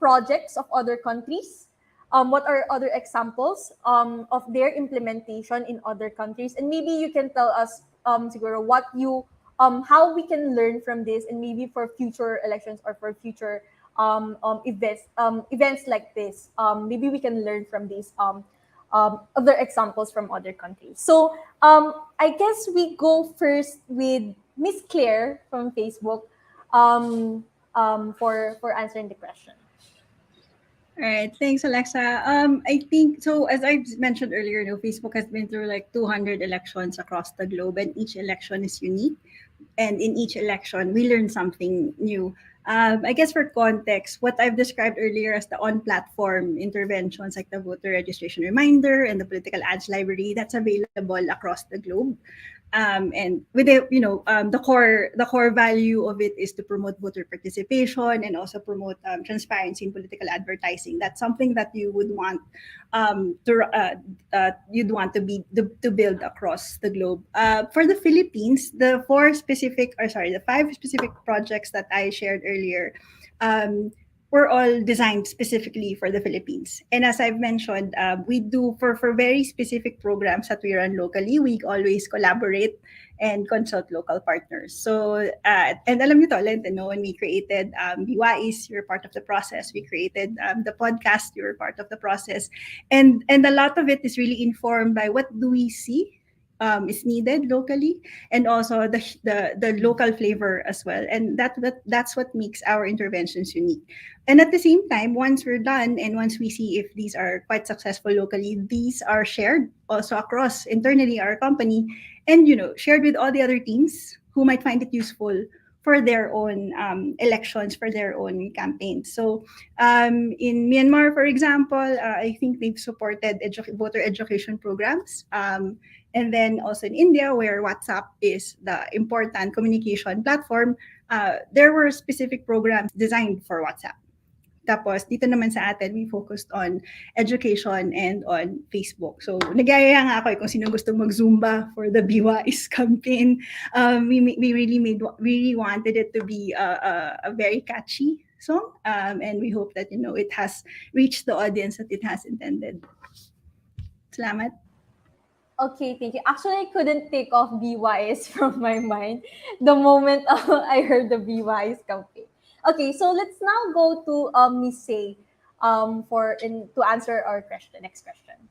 projects of other countries? What are other examples of their implementation in other countries? And maybe you can tell us, siguro, what you how we can learn from this, and maybe for future elections or for future events like this, maybe we can learn from these other examples from other countries. So I guess we go first with Miss Claire from Facebook for answering the question. All right, thanks, Alexa. I think so. As I mentioned earlier, Facebook has been through like 200 elections across the globe, and each election is unique. And in each election, we learn something new. I guess for context, what I've described earlier as the on-platform interventions, like the voter registration reminder and the political ads library, that's available across the globe. And with the core value of it is to promote voter participation and also promote transparency in political advertising. That's something that you would want to build across the globe. For the Philippines, the 5 specific projects that I shared earlier were all designed specifically for the Philippines. And as I've mentioned, we do for very specific programs that we run locally, we always collaborate and consult local partners. So, and alam niyo to, Lente, no, when we created BYs, you were part of the process. We created the podcast, you were part of the process. And a lot of it is really informed by what do we see is needed locally, and also the local flavor as well. And that's what makes our interventions unique. And at the same time, once we're done and once we see if these are quite successful locally, these are shared also across internally our company, and shared with all the other teams who might find it useful for their own elections, for their own campaigns. So in Myanmar, for example, I think they've supported voter education programs. And then also in India, where WhatsApp is the important communication platform, there were specific programs designed for WhatsApp. Tapos, dito naman sa atin, we focused on education and on Facebook. So, nagyayaya nga ako kung sino gusto mag-Zumba for the BY's campaign. We really wanted it to be a very catchy song. And we hope that, it has reached the audience that it has intended. Salamat. Okay, thank you. Actually, I couldn't take off BYS from my mind the moment I heard the BYS campaign. Okay, so let's now go to Miss Say to answer our question. Next question.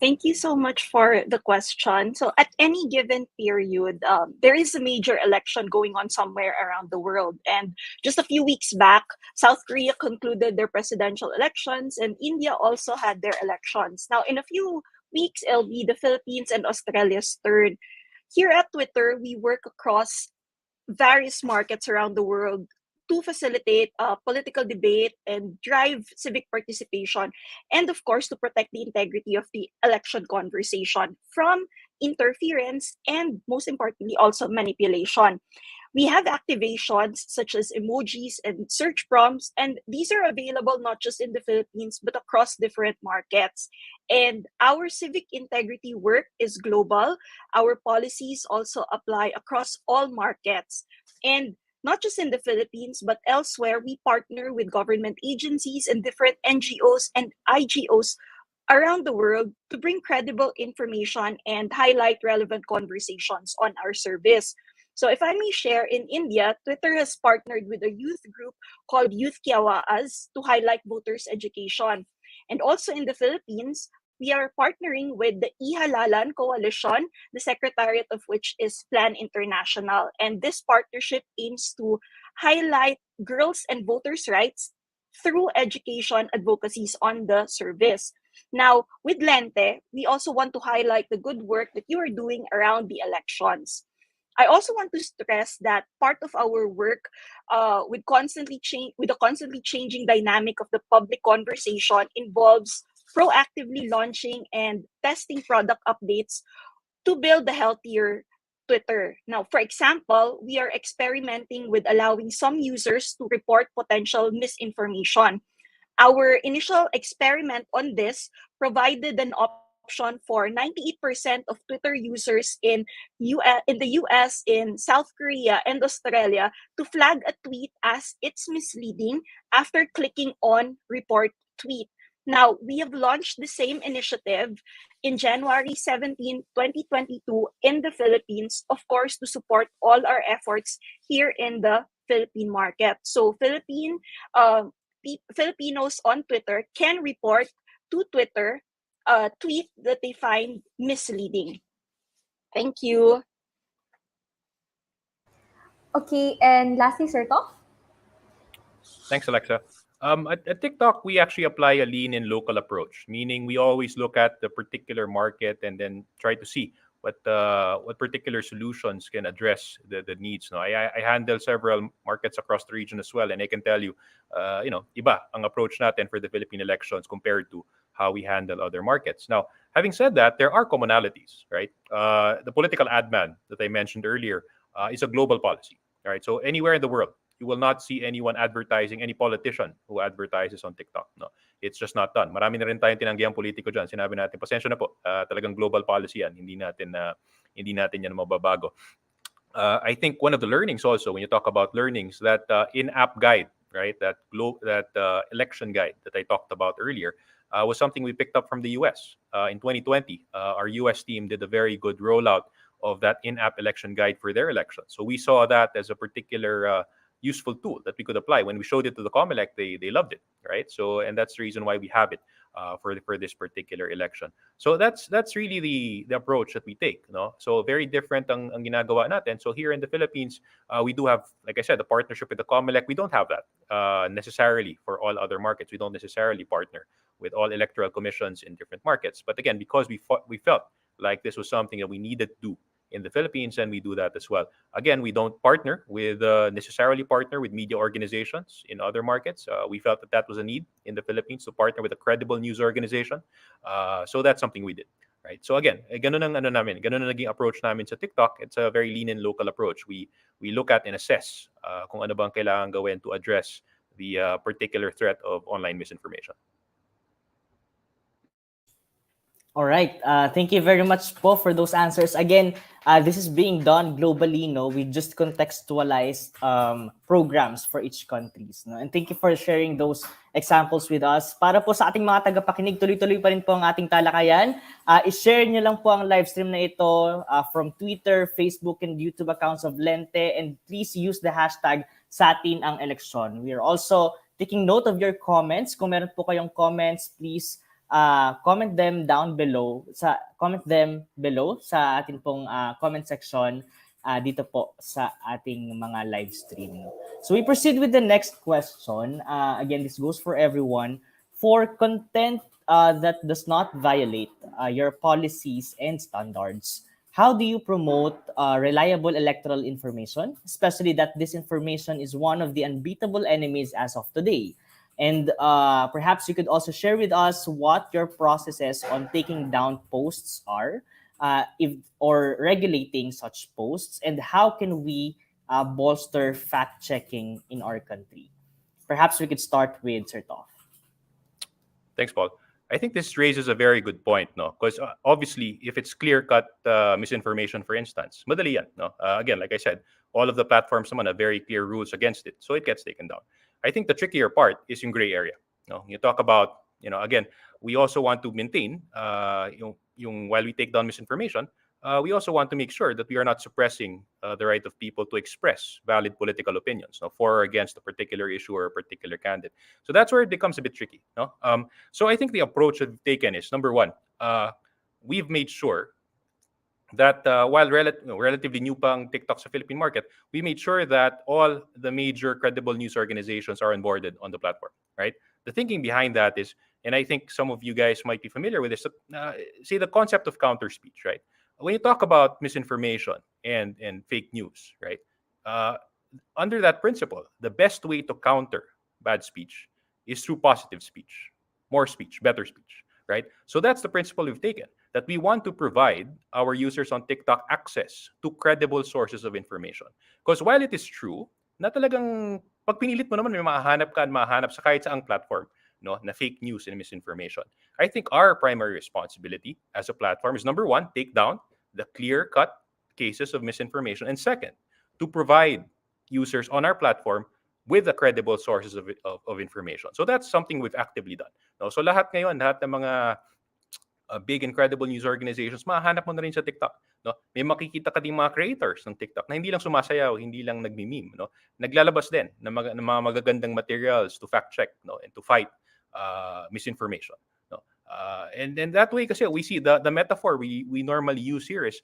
Thank you so much for the question. So, at any given period, there is a major election going on somewhere around the world. And just a few weeks back, South Korea concluded their presidential elections, and India also had their elections. Now, in a few weeks, it'll be the Philippines and Australia's turn. Here at Twitter, we work across various markets around the world to facilitate political debate and drive civic participation, and of course, to protect the integrity of the election conversation from interference and, most importantly, also manipulation. We have activations such as emojis and search prompts, and these are available not just in the Philippines, but across different markets. And our civic integrity work is global. Our policies also apply across all markets. And not just in the Philippines, but elsewhere, we partner with government agencies and different NGOs and IGOs around the world to bring credible information and highlight relevant conversations on our service. So if I may share, in India, Twitter has partnered with a youth group called Youth Kiawaas to highlight voters' education. And also in the Philippines, we are partnering with the Ihalalan Coalition, the secretariat of which is Plan International. And this partnership aims to highlight girls' and voters' rights through education advocacies on the service. Now, with Lente, we also want to highlight the good work that you are doing around the elections. I also want to stress that part of our work with the constantly changing dynamic of the public conversation involves proactively launching and testing product updates to build a healthier Twitter. Now, for example, we are experimenting with allowing some users to report potential misinformation. Our initial experiment on this provided an option for 98% of Twitter users in the US, in South Korea, and Australia to flag a tweet as it's misleading after clicking on report tweet. Now, we have launched the same initiative in January 17, 2022 in the Philippines, of course, to support all our efforts here in the Philippine market. So Filipinos on Twitter can report to Twitter a tweet that they find misleading. Thank you. Okay, and lastly, Sir Toff. Thanks, Alexa. At TikTok, we actually apply a lean and local approach, meaning we always look at the particular market and then try to see what particular solutions can address the needs. No, I handle several markets across the region as well, and I can tell you, iba ang approach natin for the Philippine elections compared to how we handle other markets. Now, having said that, there are commonalities, right? The political ad ban that I mentioned earlier is a global policy, right? So anywhere in the world, you will not see anyone advertising, any politician who advertises on TikTok. No, it's just not done. Marami na rin tayong tinanggihang politiko dyan. Sinabi natin, pasensya na po, talagang global policy yan. Hindi natin yan mababago. I think one of the learnings also, when you talk about learnings, that in-app guide right? That election guide that I talked about earlier was something we picked up from the US. In 2020, our US team did a very good rollout of that in-app election guide for their election. So we saw that as a particular useful tool that we could apply. When we showed it to the COMELEC, they loved it, right? So, and that's the reason why we have it for this particular election. So that's really the approach that we take, no? So very different ang ginagawa natin. So here in the Philippines, we do have, like I said, a partnership with the COMELEC. We don't have that necessarily for all other markets. We don't necessarily partner with all electoral commissions in different markets. But again, because we felt like this was something that we needed to do in the Philippines, and we do that as well. Again, we don't partner with necessarily partner with media organizations in other markets. We felt that that was a need in the Philippines to partner with a credible news organization. So that's something we did. Right. So again, ganun ang ganun ang naging approach namin sa TikTok. It's a very lean and local approach. We look at and assess kung ano bang kailangan gawin to address the particular threat of online misinformation. All right. Thank you very much po for those answers. Again, this is being done globally, no? We just contextualized programs for each countries, no? And thank you for sharing those examples with us. Para po sa ating mga tagapakinig, tuloy-tuloy pa rin po ang ating talakayan. I-share nyo lang po ang live stream na ito from Twitter, Facebook, and YouTube accounts of Lente. And please use the hashtag sa atin ang eleksyon. We are also taking note of your comments. Kung meron po kayong comments, please comment them below sa ating pong comment section dito po sa ating mga live stream. So we proceed with the next question. Again, this goes for everyone. For content that does not violate your policies and standards, how do you promote reliable electoral information, especially that this information is one of the unbeatable enemies as of today? And perhaps you could also share with us what your processes on taking down posts are, or regulating such posts, and how can we bolster fact-checking in our country? Perhaps we could start with Sir Toff. Thanks, Paul. I think this raises a very good point, no? Because obviously, if it's clear-cut misinformation, for instance, madali yan, no? Again, like I said, all of the platforms naman have very clear rules against it, so it gets taken down. I think the trickier part is yung gray area. No, you talk about, again, we also want to maintain, while we take down misinformation, we also want to make sure that we are not suppressing the right of people to express valid political opinions, no, for or against a particular issue or a particular candidate. So that's where it becomes a bit tricky. No? So I think the approach that we've taken is, number one, we've made sure that while relatively new pang TikTok sa Philippine market, we made sure that all the major credible news organizations are onboarded on the platform, right? The thinking behind that is, and I think some of you guys might be familiar with this, say the concept of counter speech, right? When you talk about misinformation and fake news, right? Under that principle, the best way to counter bad speech is through positive speech, more speech, better speech, right? So that's the principle we've taken, that we want to provide our users on TikTok access to credible sources of information. Because while it is true na talagang pag pinilit mo naman may mahanap sa kahit saang platform, no, na fake news and misinformation. I think our primary responsibility as a platform is, number one, take down the clear-cut cases of misinformation, and second, to provide users on our platform with the credible sources of information. So that's something we've actively done. No? So lahat ng mga big and credible news organizations, mahanap mo na rin sa TikTok. No? May makikita ka ding mga creators ng TikTok na hindi lang sumasayaw, hindi lang nagmi-meme. No? Naglalabas din ng mga magagandang materials to fact-check, no? And to fight misinformation. No? And then that way, kasi we see the metaphor we normally use here is,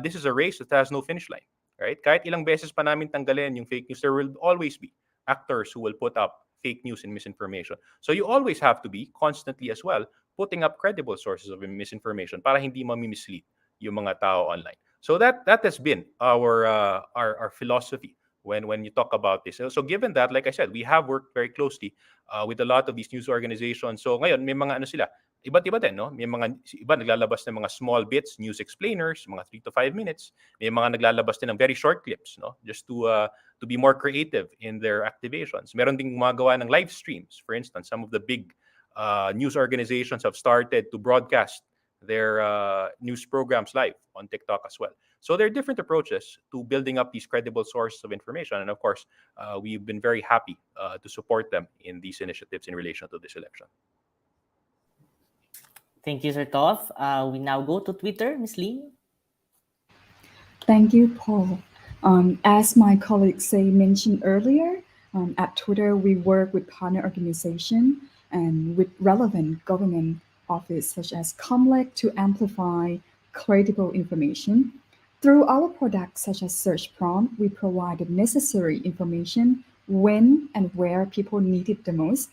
this is a race that has no finish line. Right? Kahit ilang beses pa namin tanggalin yung fake news, there will always be actors who will put up fake news and misinformation. So you always have to be constantly as well putting up credible sources of misinformation para hindi mami-mislead yung mga tao online. So that has been our philosophy when you talk about this. So given that, like I said, we have worked very closely with a lot of these news organizations. So ngayon may mga sila, iba't iba din, no? May mga iba naglalabas ng mga small bits, news explainers, mga 3 to 5 minutes. May mga naglalabas din ng very short clips, no? Just to be more creative in their activations. Meron ding gumagawa ng live streams. For instance, some of the big news organizations have started to broadcast their news programs live on TikTok as well. So there are different approaches to building up these credible sources of information. And of course, we've been very happy to support them in these initiatives in relation to this election. Thank you, Sir Toff. We now go to Twitter, Miss Lee. Thank you, Paul. As my colleague Say mentioned earlier, at Twitter we work with partner organizations and with relevant government office such as Comlec to amplify credible information. Through our products such as Search Prompt, we provide the necessary information when and where people need it the most.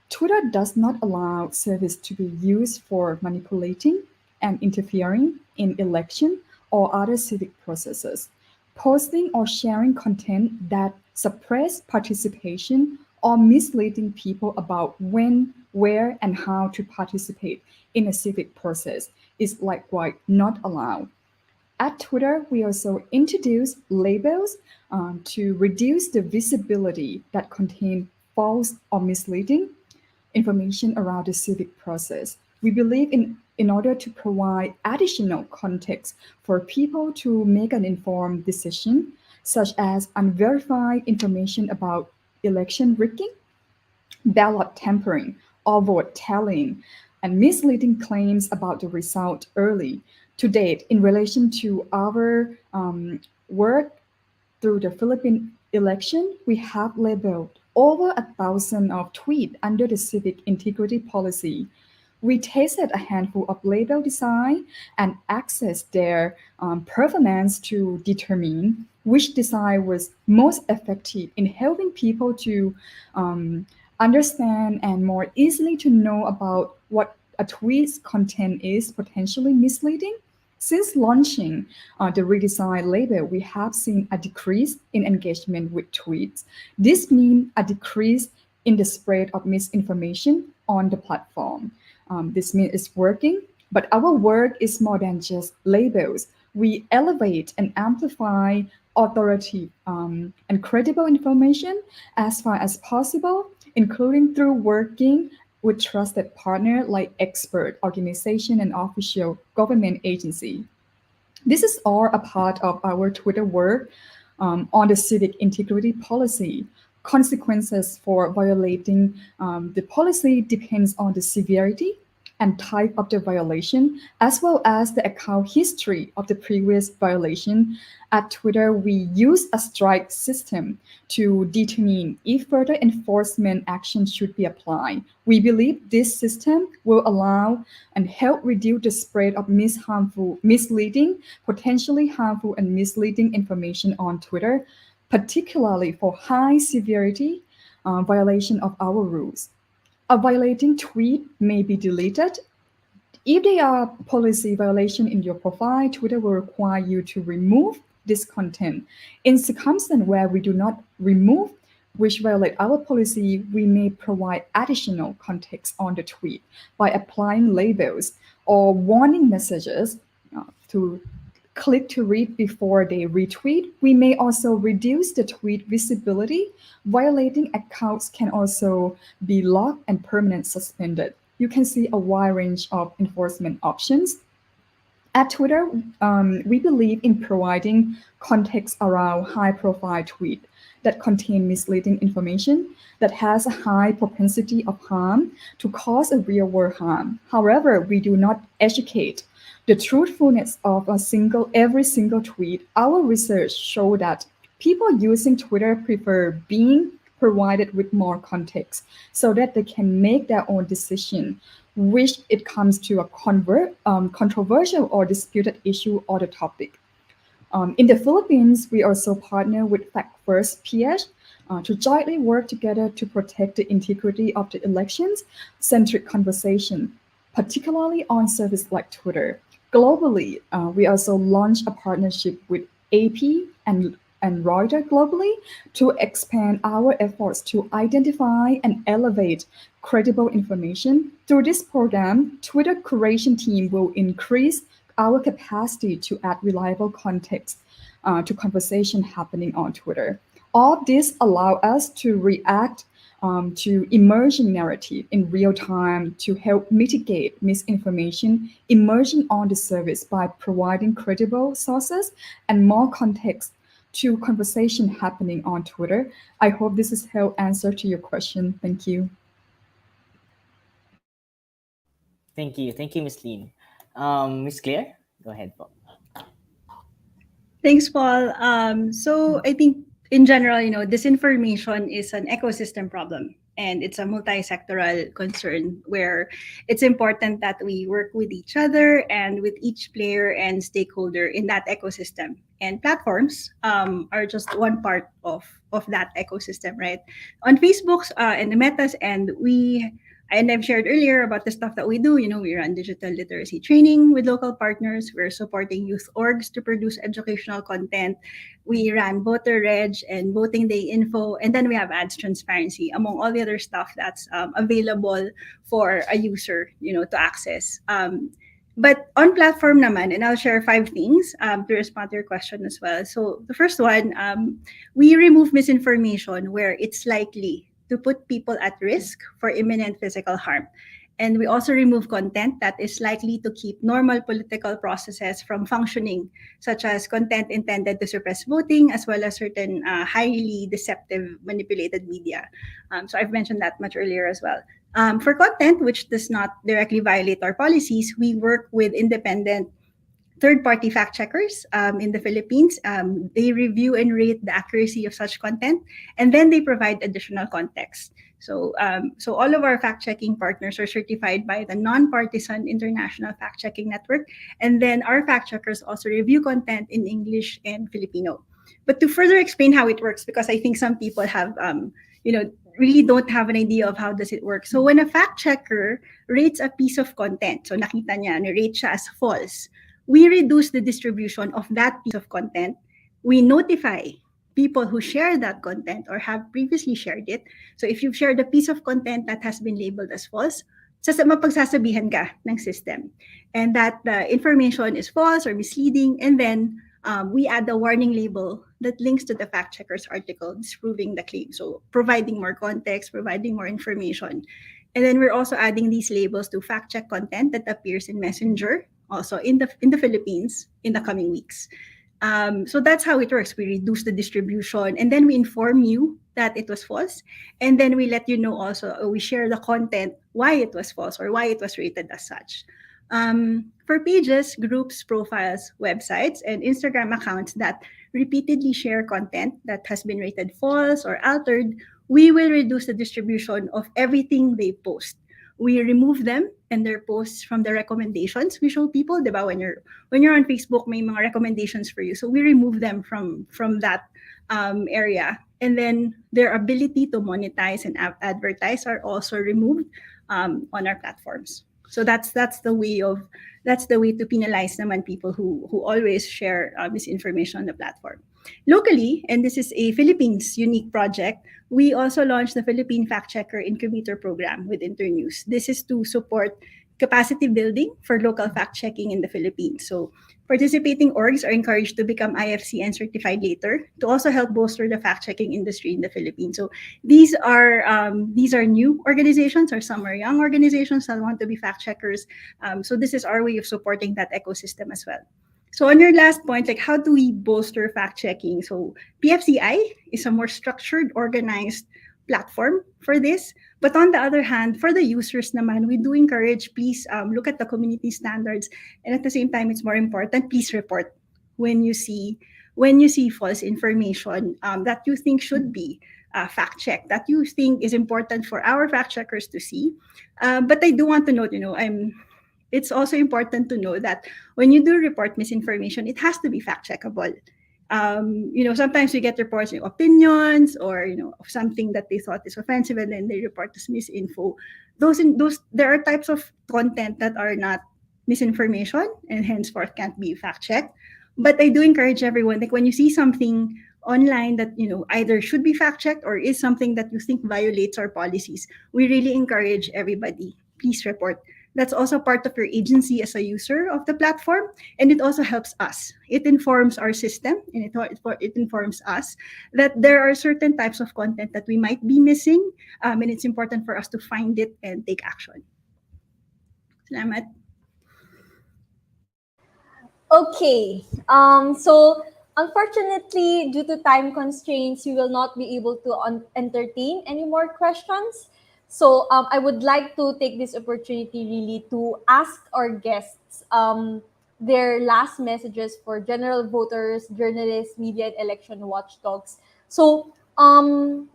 Twitter does not allow service to be used for manipulating and interfering in election or other civic processes. Posting or sharing content that suppress participation or misleading people about when, where, and how to participate in a civic process is likewise not allowed. At Twitter, we also introduce labels to reduce the visibility that contain false or misleading information around the civic process. We believe in order to provide additional context for people to make an informed decision, such as unverified information about election rigging, ballot tampering, or vote tallying, and misleading claims about the result early. To date, in relation to our work through the Philippine election, we have labeled over 1,000 of tweets under the civic integrity policy. We tested a handful of label design and accessed their performance to determine which design was most effective in helping people to understand and more easily to know about what a tweet's content is potentially misleading. Since launching the redesigned label, we have seen a decrease in engagement with tweets. This means a decrease in the spread of misinformation on the platform. This means it's working, but our work is more than just labels. We elevate and amplify authority and credible information as far as possible, including through working with trusted partners like expert organization and official government agency. This is all a part of our Twitter work on the civic integrity policy. Consequences for violating the policy depends on the severity and type of the violation, as well as the account history of the previous violation. At Twitter, we use a strike system to determine if further enforcement action should be applied. We believe this system will allow and help reduce the spread of misleading, potentially harmful and misleading information on Twitter, particularly for high severity violation of our rules. A violating tweet may be deleted. If there are policy violation in your profile, Twitter will require you to remove this content. In circumstances where we do not remove which violate our policy, we may provide additional context on the tweet by applying labels or warning messages to click to read before they retweet. We may also reduce the tweet visibility. Violating accounts can also be locked and permanently suspended. You can see a wide range of enforcement options. At Twitter, we believe in providing context around high-profile tweets that contain misleading information that has a high propensity of harm to cause a real-world harm. However, we do not educate the truthfulness of every single tweet. Our research showed that people using Twitter prefer being provided with more context so that they can make their own decision, which it comes to a controversial or disputed issue or the topic. In the Philippines, we also partner with Fact First PH to jointly work together to protect the integrity of the elections-centric conversation, particularly on service like Twitter. Globally, we also launched a partnership with AP and Reuters globally to expand our efforts to identify and elevate credible information. Through this program, Twitter curation team will increase our capacity to add reliable context to conversation happening on Twitter. All this allow us to react to emerging narrative in real time to help mitigate misinformation emerging on the service by providing credible sources and more context to conversation happening on Twitter. I hope this has helped answer to your question. Thank you. Thank you, Miss Lean. Miss Claire, go ahead po. Thanks, Paul. So I think in general, disinformation is an ecosystem problem and it's a multi-sectoral concern where it's important that we work with each other and with each player and stakeholder in that ecosystem. And platforms are just one part of that ecosystem, right? On Facebook's and the Metas, and I've shared earlier about the stuff that we do. We run digital literacy training with local partners. We're supporting youth orgs to produce educational content. We ran voter reg and voting day info. And then we have ads transparency, among all the other stuff that's available for a user, to access. But on platform naman, and I'll share 5 things to respond to your question as well. So the first one, we remove misinformation where it's likely to put people at risk for imminent physical harm. And we also remove content that is likely to keep normal political processes from functioning, such as content intended to suppress voting, as well as certain highly deceptive manipulated media. So I've mentioned that much earlier as well. For content which does not directly violate our policies, we work with independent third-party fact checkers in the Philippines. They review and rate the accuracy of such content, and then they provide additional context. So all of our fact-checking partners are certified by the non-partisan International Fact-Checking Network, and then our fact checkers also review content in English and Filipino. But to further explain how it works, because I think some people have, really don't have an idea of how does it work. So when a fact checker rates a piece of content, so nakita niya, rate siya as false, we reduce the distribution of that piece of content. We notify people who share that content or have previously shared it. So if you've shared a piece of content that has been labeled as false, mapagsasabihan ka ng system. And that the information is false or misleading, and then we add a warning label that links to the fact checker's article disproving the claim. So providing more context, providing more information. And then we're also adding these labels to fact check content that appears in Messenger, also in the Philippines in the coming weeks. So that's how it works. We reduce the distribution, and then we inform you that it was false, and then we let you know also, we share the content, why it was false or why it was rated as such. For pages, groups, profiles, websites, and Instagram accounts that repeatedly share content that has been rated false or altered, we will reduce the distribution of everything they post. We remove them and their posts from the recommendations. We show people, diba, when you're on Facebook, may mga recommendations for you. So we remove them from that area. And then their ability to monetize and advertise are also removed on our platforms. So that's the way to penalize naman people who always share misinformation on the platform. Locally, and this is a Philippines unique project, we also launched the Philippine Fact Checker Incubator Program with Internews. This is to support capacity building for local fact checking in the Philippines. So participating orgs are encouraged to become IFCN certified later to also help bolster the fact checking industry in the Philippines. So these are new organizations, or some are young organizations that want to be fact checkers. So this is our way of supporting that ecosystem as well. So on your last point, like how do we bolster fact checking? So PFCI is a more structured, organized platform for this. But on the other hand, for the users naman, we do encourage, please look at the community standards. And at the same time, it's more important, please report when you see false information that you think should be fact checked, that you think is important for our fact checkers to see. But I do want to note, it's also important to know that when you do report misinformation, it has to be fact checkable. Sometimes we get reports, opinions, or of something that they thought is offensive, and then they report as misinfo. There are types of content that are not misinformation and henceforth can't be fact checked. But I do encourage everyone, like when you see something online that either should be fact checked or is something that you think violates our policies, we really encourage everybody, please report. That's also part of your agency as a user of the platform, and it also helps us. It informs our system, and it informs us that there are certain types of content that we might be missing, and it's important for us to find it and take action. Salamat. Okay. So unfortunately, due to time constraints, we will not be able to entertain any more questions. So I would like to take this opportunity really to ask our guests their last messages for general voters, journalists, media, and election watchdogs. So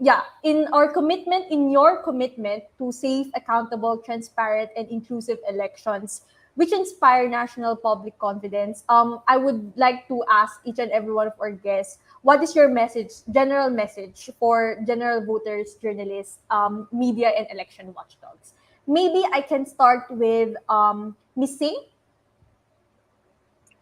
yeah, in your commitment to safe, accountable, transparent, and inclusive elections, which inspire national public confidence. I would like to ask each and every one of our guests, what is your message, general message for general voters, journalists, media, and election watchdogs? Maybe I can start with Miss Singh.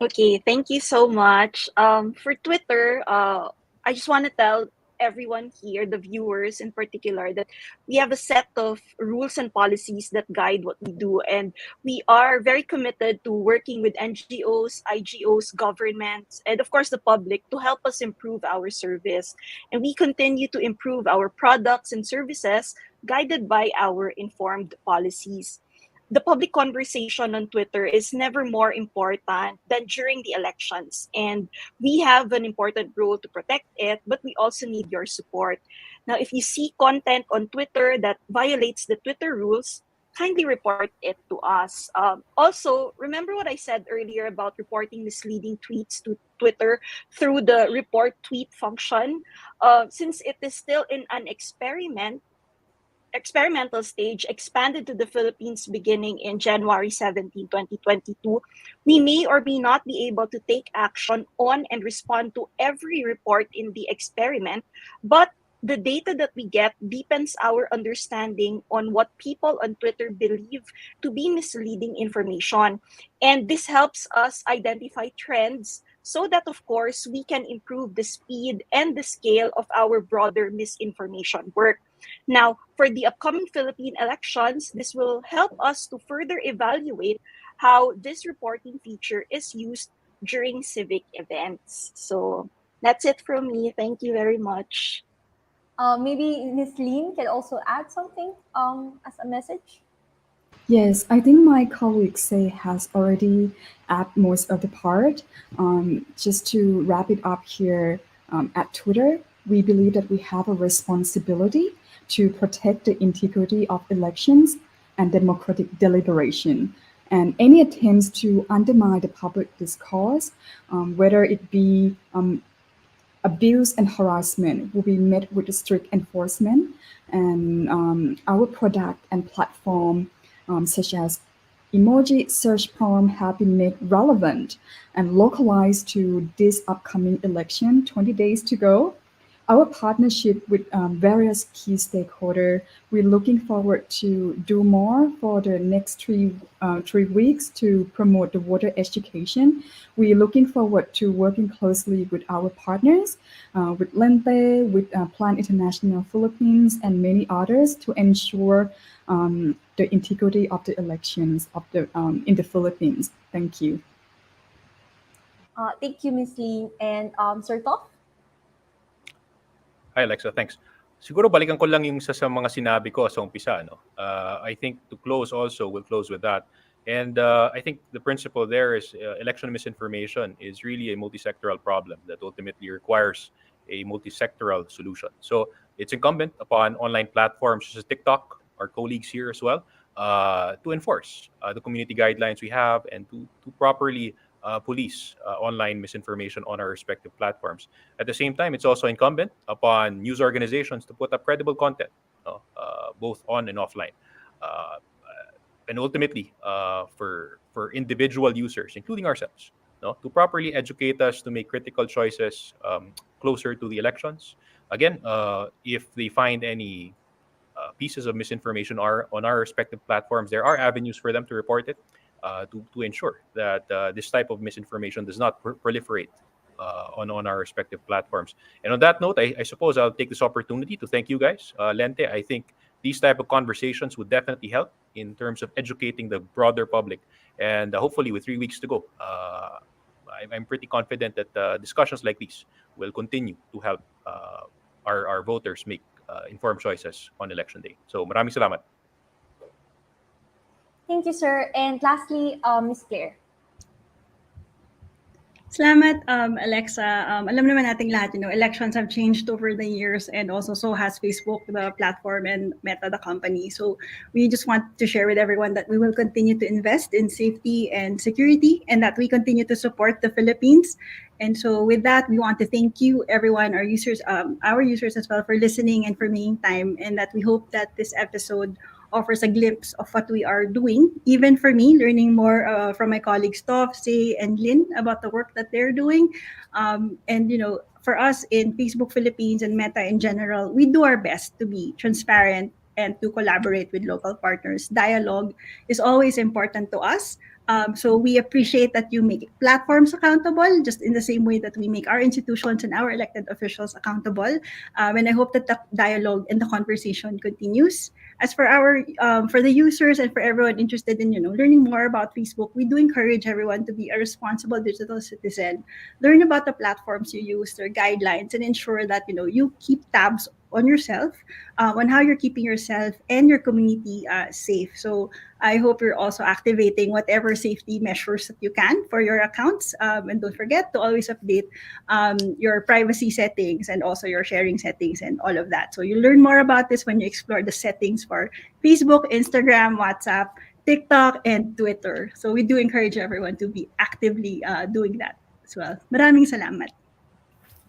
Okay, thank you so much. For Twitter, I just want to tell everyone here, the viewers in particular, that we have a set of rules and policies that guide what we do. And we are very committed to working with NGOs, IGOs, governments, and of course the public to help us improve our service. And we continue to improve our products and services guided by our informed policies. The public conversation on Twitter is never more important than during the elections. And we have an important role to protect it, but we also need your support. Now, if you see content on Twitter that violates the Twitter rules, kindly report it to us. Also, remember what I said earlier about reporting misleading tweets to Twitter through the report tweet function. Since it is still in an experimental stage expanded to the Philippines beginning in January 17, 2022, we may or may not be able to take action on and respond to every report in the experiment, but the data that we get deepens our understanding on what people on Twitter believe to be misleading information. And this helps us identify trends so that, of course, we can improve the speed and the scale of our broader misinformation work. Now, for the upcoming Philippine elections, this will help us to further evaluate how this reporting feature is used during civic events. So that's it from me. Thank you very much. Maybe Miss Lean can also add something as a message. Yes, I think my colleague say has already added most of the part. Just to wrap it up here, at Twitter, we believe that we have a responsibility to protect the integrity of elections and democratic deliberation. And any attempts to undermine the public discourse, whether it be abuse and harassment, will be met with strict enforcement. And our product and platform, such as emoji search prompt, have been made relevant and localized to this upcoming election, 20 days to go. Our partnership with various key stakeholders, we're looking forward to do more for the next 3 weeks to promote the voter education. We're looking forward to working closely with our partners, with Lente, with Plan International Philippines, and many others to ensure the integrity of the elections in the Philippines. Thank you. Thank you, Miss Lean. And Sir Toff? Hi Alexa, thanks. Siguro balikan ko lang yung sa mga sinabi ko sa umpisa. No? I think to close also, we'll close with that. And I think the principle there is election misinformation is really a multi-sectoral problem that ultimately requires a multi-sectoral solution. So it's incumbent upon online platforms such as TikTok, our colleagues here as well, to enforce the community guidelines we have and to properly police online misinformation on our respective platforms. At the same time, it's also incumbent upon news organizations to put up credible content, both on and offline. Uh, and ultimately, for individual users, including ourselves, no, to properly educate us to make critical choices closer to the elections. Again, if they find any pieces of misinformation are on our respective platforms, there are avenues for them to report it to ensure that this type of misinformation does not proliferate on our respective platforms. And on that note, I suppose I'll take this opportunity to thank you guys. Lente, I think these type of conversations would definitely help in terms of educating the broader public. And hopefully, with 3 weeks to go, I'm pretty confident that discussions like these will continue to help our voters make informed choices on election day. So maraming salamat. Thank you, sir. And lastly, Ms. Claire. Salamat, Alexa. Alam naman nating lahat, elections have changed over the years, and also so has Facebook, the platform, and Meta, the company. So we just want to share with everyone that we will continue to invest in safety and security, and that we continue to support the Philippines. And so with that, we want to thank you, everyone, our users as well, for listening and for making time, and that we hope that this episode offers a glimpse of what we are doing. Even for me, learning more from my colleagues Toph, Say, and Lynn about the work that they're doing. And for us in Facebook Philippines and Meta in general, we do our best to be transparent and to collaborate with local partners. Dialogue is always important to us. So we appreciate that you make platforms accountable, just in the same way that we make our institutions and our elected officials accountable. And I hope that the dialogue and the conversation continues. As for for the users and for everyone interested in learning more about Facebook, we do encourage everyone to be a responsible digital citizen. Learn about the platforms you use, their guidelines, and ensure that you keep tabs on yourself, on how you're keeping yourself and your community safe. So I hope you're also activating whatever safety measures that you can for your accounts. And don't forget to always update your privacy settings and also your sharing settings and all of that. So you learn more about this when you explore the settings for Facebook, Instagram, WhatsApp, TikTok, and Twitter. So we do encourage everyone to be actively doing that as well. Maraming salamat.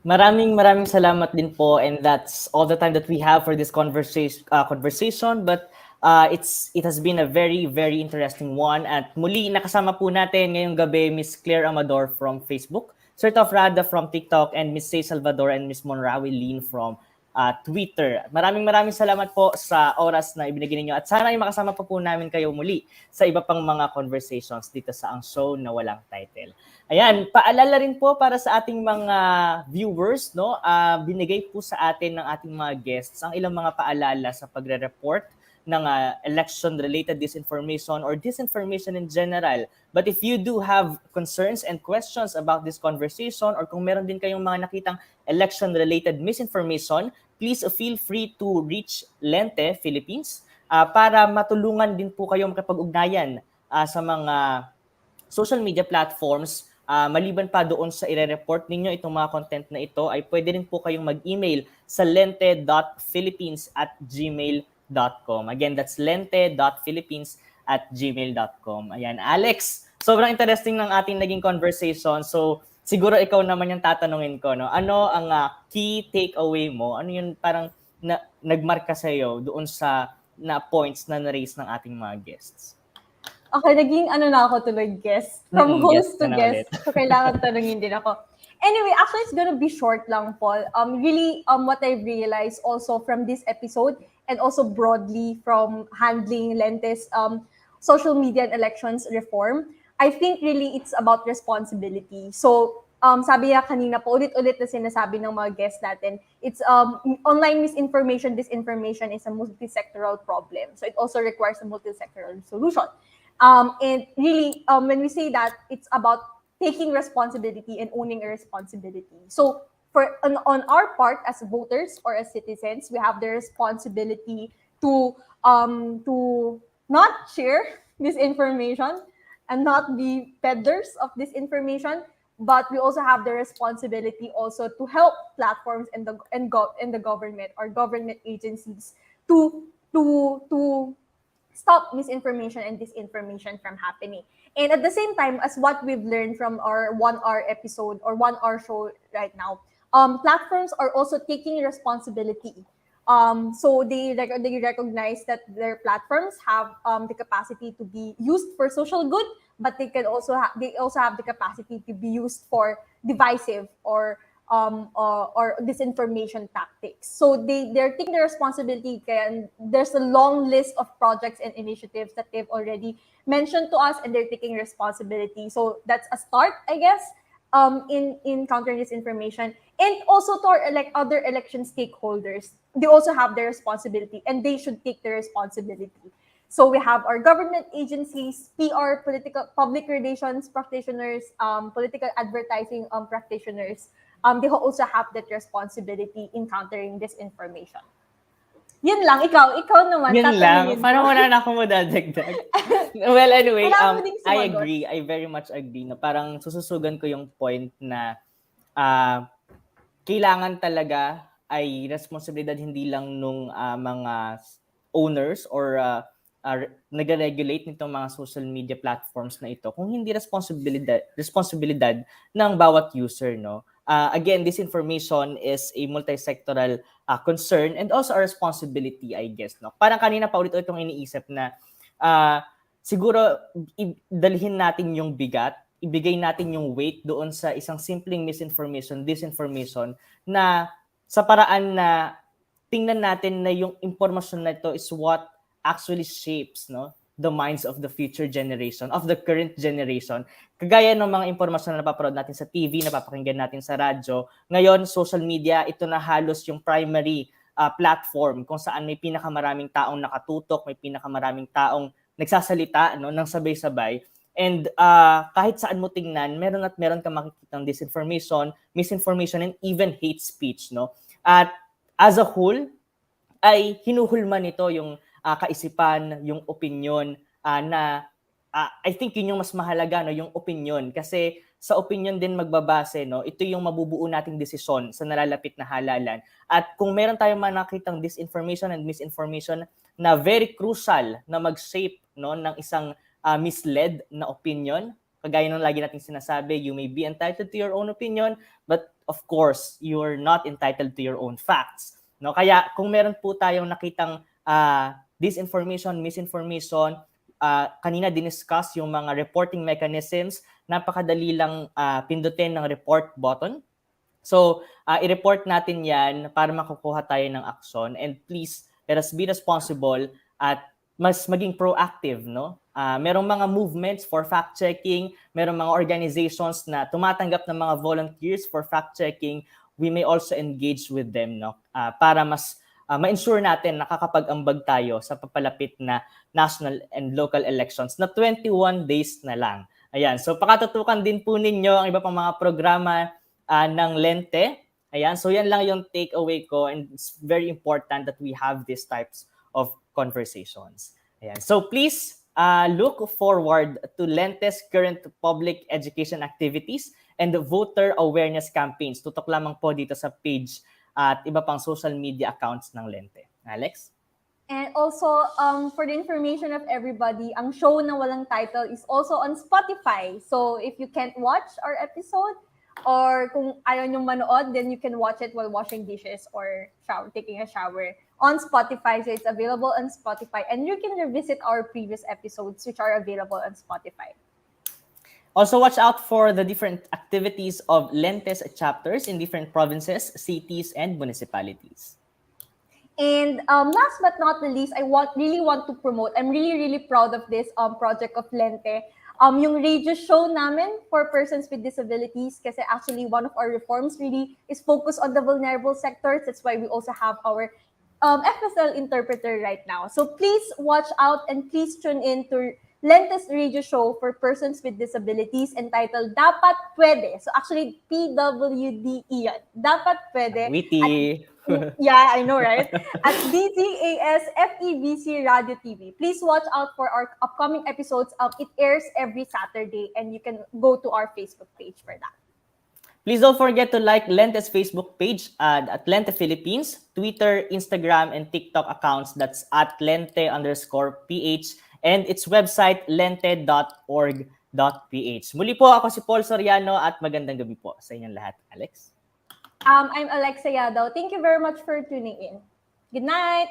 Maraming salamat din po, and that's all the time that we have for this conversation, but it has been a very interesting one. At muli nakasama po natin ngayong gabi Miss Claire Amador from Facebook, Sir Toph Rada from TikTok, and Miss Say Salvador and Miss Monrawi Lin from Twitter. Maraming salamat po sa oras na ibinigay ninyo, at sana ay makasama po namin kayo muli sa iba pang mga conversations dito sa Ang Show na Walang Title. Ayan, paalala rin po para sa ating mga viewers, no? Binigay po sa atin ng ating mga guests ang ilang mga paalala sa pagre-report ng election-related disinformation or disinformation in general. But if you do have concerns and questions about this conversation, or kung meron din kayong mga nakitang election-related misinformation, please feel free to reach Lente Philippines para matulungan din po kayo makipag-ugnayan sa mga social media platforms. Maliban pa doon sa ire-report ninyo itong mga content na ito, ay pwede rin po kayong mag-email sa lente.philippines@gmail.com. Again, that's lente.philippines@gmail.com. Ayan, Alex, sobrang interesting ng ating naging conversation. So, siguro ikaw naman yung tatanungin ko, no? Ano ang key takeaway mo? Ano yung parang nagmarka sa'yo doon sa points na na-raise ng ating mga guests? Okay, naging na ako tuloy guest. From host to guest. So, kailangan tanungin din ako. Anyway, actually, it's gonna be short lang, Paul. Really, what I realized also from this episode, and also broadly from handling Lente's social media and elections reform, I think really it's about responsibility. So, sabi niya kanina po, ulit-ulit na sinasabi ng mga guests natin, it's online misinformation, disinformation is a multi-sectoral problem. So, it also requires a multi-sectoral solution. And really, when we say that, it's about taking responsibility and owning a responsibility. So on our part as voters or as citizens, we have the responsibility to not share this information and not be peddlers of this information. But we also have the responsibility also to help platforms and the government or government agencies to stop misinformation and disinformation from happening. And at the same time, as what we've learned from our 1 hour episode or 1 hour show right now, platforms are also taking responsibility. So they recognize that their platforms have the capacity to be used for social good, but they also have the capacity to be used for divisive or disinformation tactics. So they're taking the responsibility, and there's a long list of projects and initiatives that they've already mentioned to us, and they're taking responsibility. So that's a start, I guess, in countering disinformation. And also to our other election stakeholders, they also have their responsibility and they should take their responsibility. So we have our government agencies, PR, political public relations practitioners, political advertising practitioners. They also have that responsibility in countering disinformation. Yun lang, ikaw naman, Yun lang. tatanungin Parang mo. wala na akong madadagdag. Well, anyway, Kailangan mo ding I sumagot. agree. I very much agree. No? Parang sususugan ko yung point na ah, kailangan talaga ay responsibilidad hindi lang nung mga owners or nagre-regulate nitong mga social media platforms na ito, kung hindi responsibilidad ng bawat user, no. Again, disinformation is a multi-sectoral concern and also a responsibility, I guess, no. Parang kanina pa ulit itong iniisip na siguro dalhin natin yung bigat, ibigay natin yung weight doon sa isang simpleng misinformation, disinformation, na sa paraan na tingnan natin na yung impormasyon na ito is what actually shapes, no, the minds of the future generation, of the current generation. Kagaya ng mga impormasyon na napapanood natin sa TV, napapakinggan natin sa radyo, ngayon social media, ito na halos yung primary platform kung saan may pinakamaraming taong nakatutok, may pinakamaraming taong nagsasalita, no, ng sabay-sabay. And kahit saan mo tingnan, meron at meron kang makikitang disinformation, misinformation, and even hate speech, no? At as a whole, ay hinuhulma nito yung kaisipan, yung opinion na I think yun yung mas mahalaga, no, yung opinion. Kasi sa opinion din magbabase, no, ito yung mabubuo nating desisyon sa nalalapit na halalan. At kung meron tayong nakitang disinformation and misinformation na very crucial na mag-shape, no, ng isang misled na opinion, kagaya ng lagi nating sinasabi, you may be entitled to your own opinion, but of course, you're not entitled to your own facts. No? Kaya kung meron po tayong nakitang disinformation, misinformation, kanina diniscuss yung mga reporting mechanisms, napakadali lang pindutin ng report button. So, i-report natin yan para makukuha tayo ng action. And please, let us be responsible at mas maging proactive, no? Merong mga movements for fact-checking, merong mga organizations na tumatanggap ng mga volunteers for fact-checking. We may also engage with them, no? Para mas ma-ensure natin nakakapag-ambag tayo sa papalapit na national and local elections na 21 days na lang. Ayan, so pakatutukan din po ninyo ang iba pang mga programa ng Lente. Ayan, so yan lang yung takeaway ko, and it's very important that we have these types of conversations. Ayan. So please look forward to Lente's current public education activities and the voter awareness campaigns. Tutok lamang po dito sa page at iba pang social media accounts ng Lente. Alex? And also, for the information of everybody, ang show na walang title is also on Spotify. So if you can't watch our episode, or kung ayaw nyong manood, then you can watch it while washing dishes or taking a shower on Spotify. So it's available on Spotify. And you can revisit our previous episodes, which are available on Spotify. Also, watch out for the different activities of Lentes chapters in different provinces, cities, and municipalities. And last but not the least, really want to promote, I'm really proud of this project of Lente. Yung radio show namin for persons with disabilities, kasi actually one of our reforms really is focused on the vulnerable sectors. That's why we also have our FSL interpreter right now. So please watch out and please tune in to Lente's radio show for persons with disabilities entitled Dapat Pwede. So actually, PWDE yan. Dapat Pwede. Witty. Yeah, I know, right? At DZAS FEBC Radio TV. Please watch out for our upcoming episodes. It airs every Saturday, and you can go to our Facebook page for that. Please don't forget to like Lente's Facebook page at Lente Philippines, Twitter, Instagram, and TikTok accounts. That's at Lente_PH, and its website, lente.org.ph. Muli po, ako si Paul Soriano at magandang gabi po sa inyong lahat. Alex? I'm Alexa Yadaw. Thank you very much for tuning in. Good night!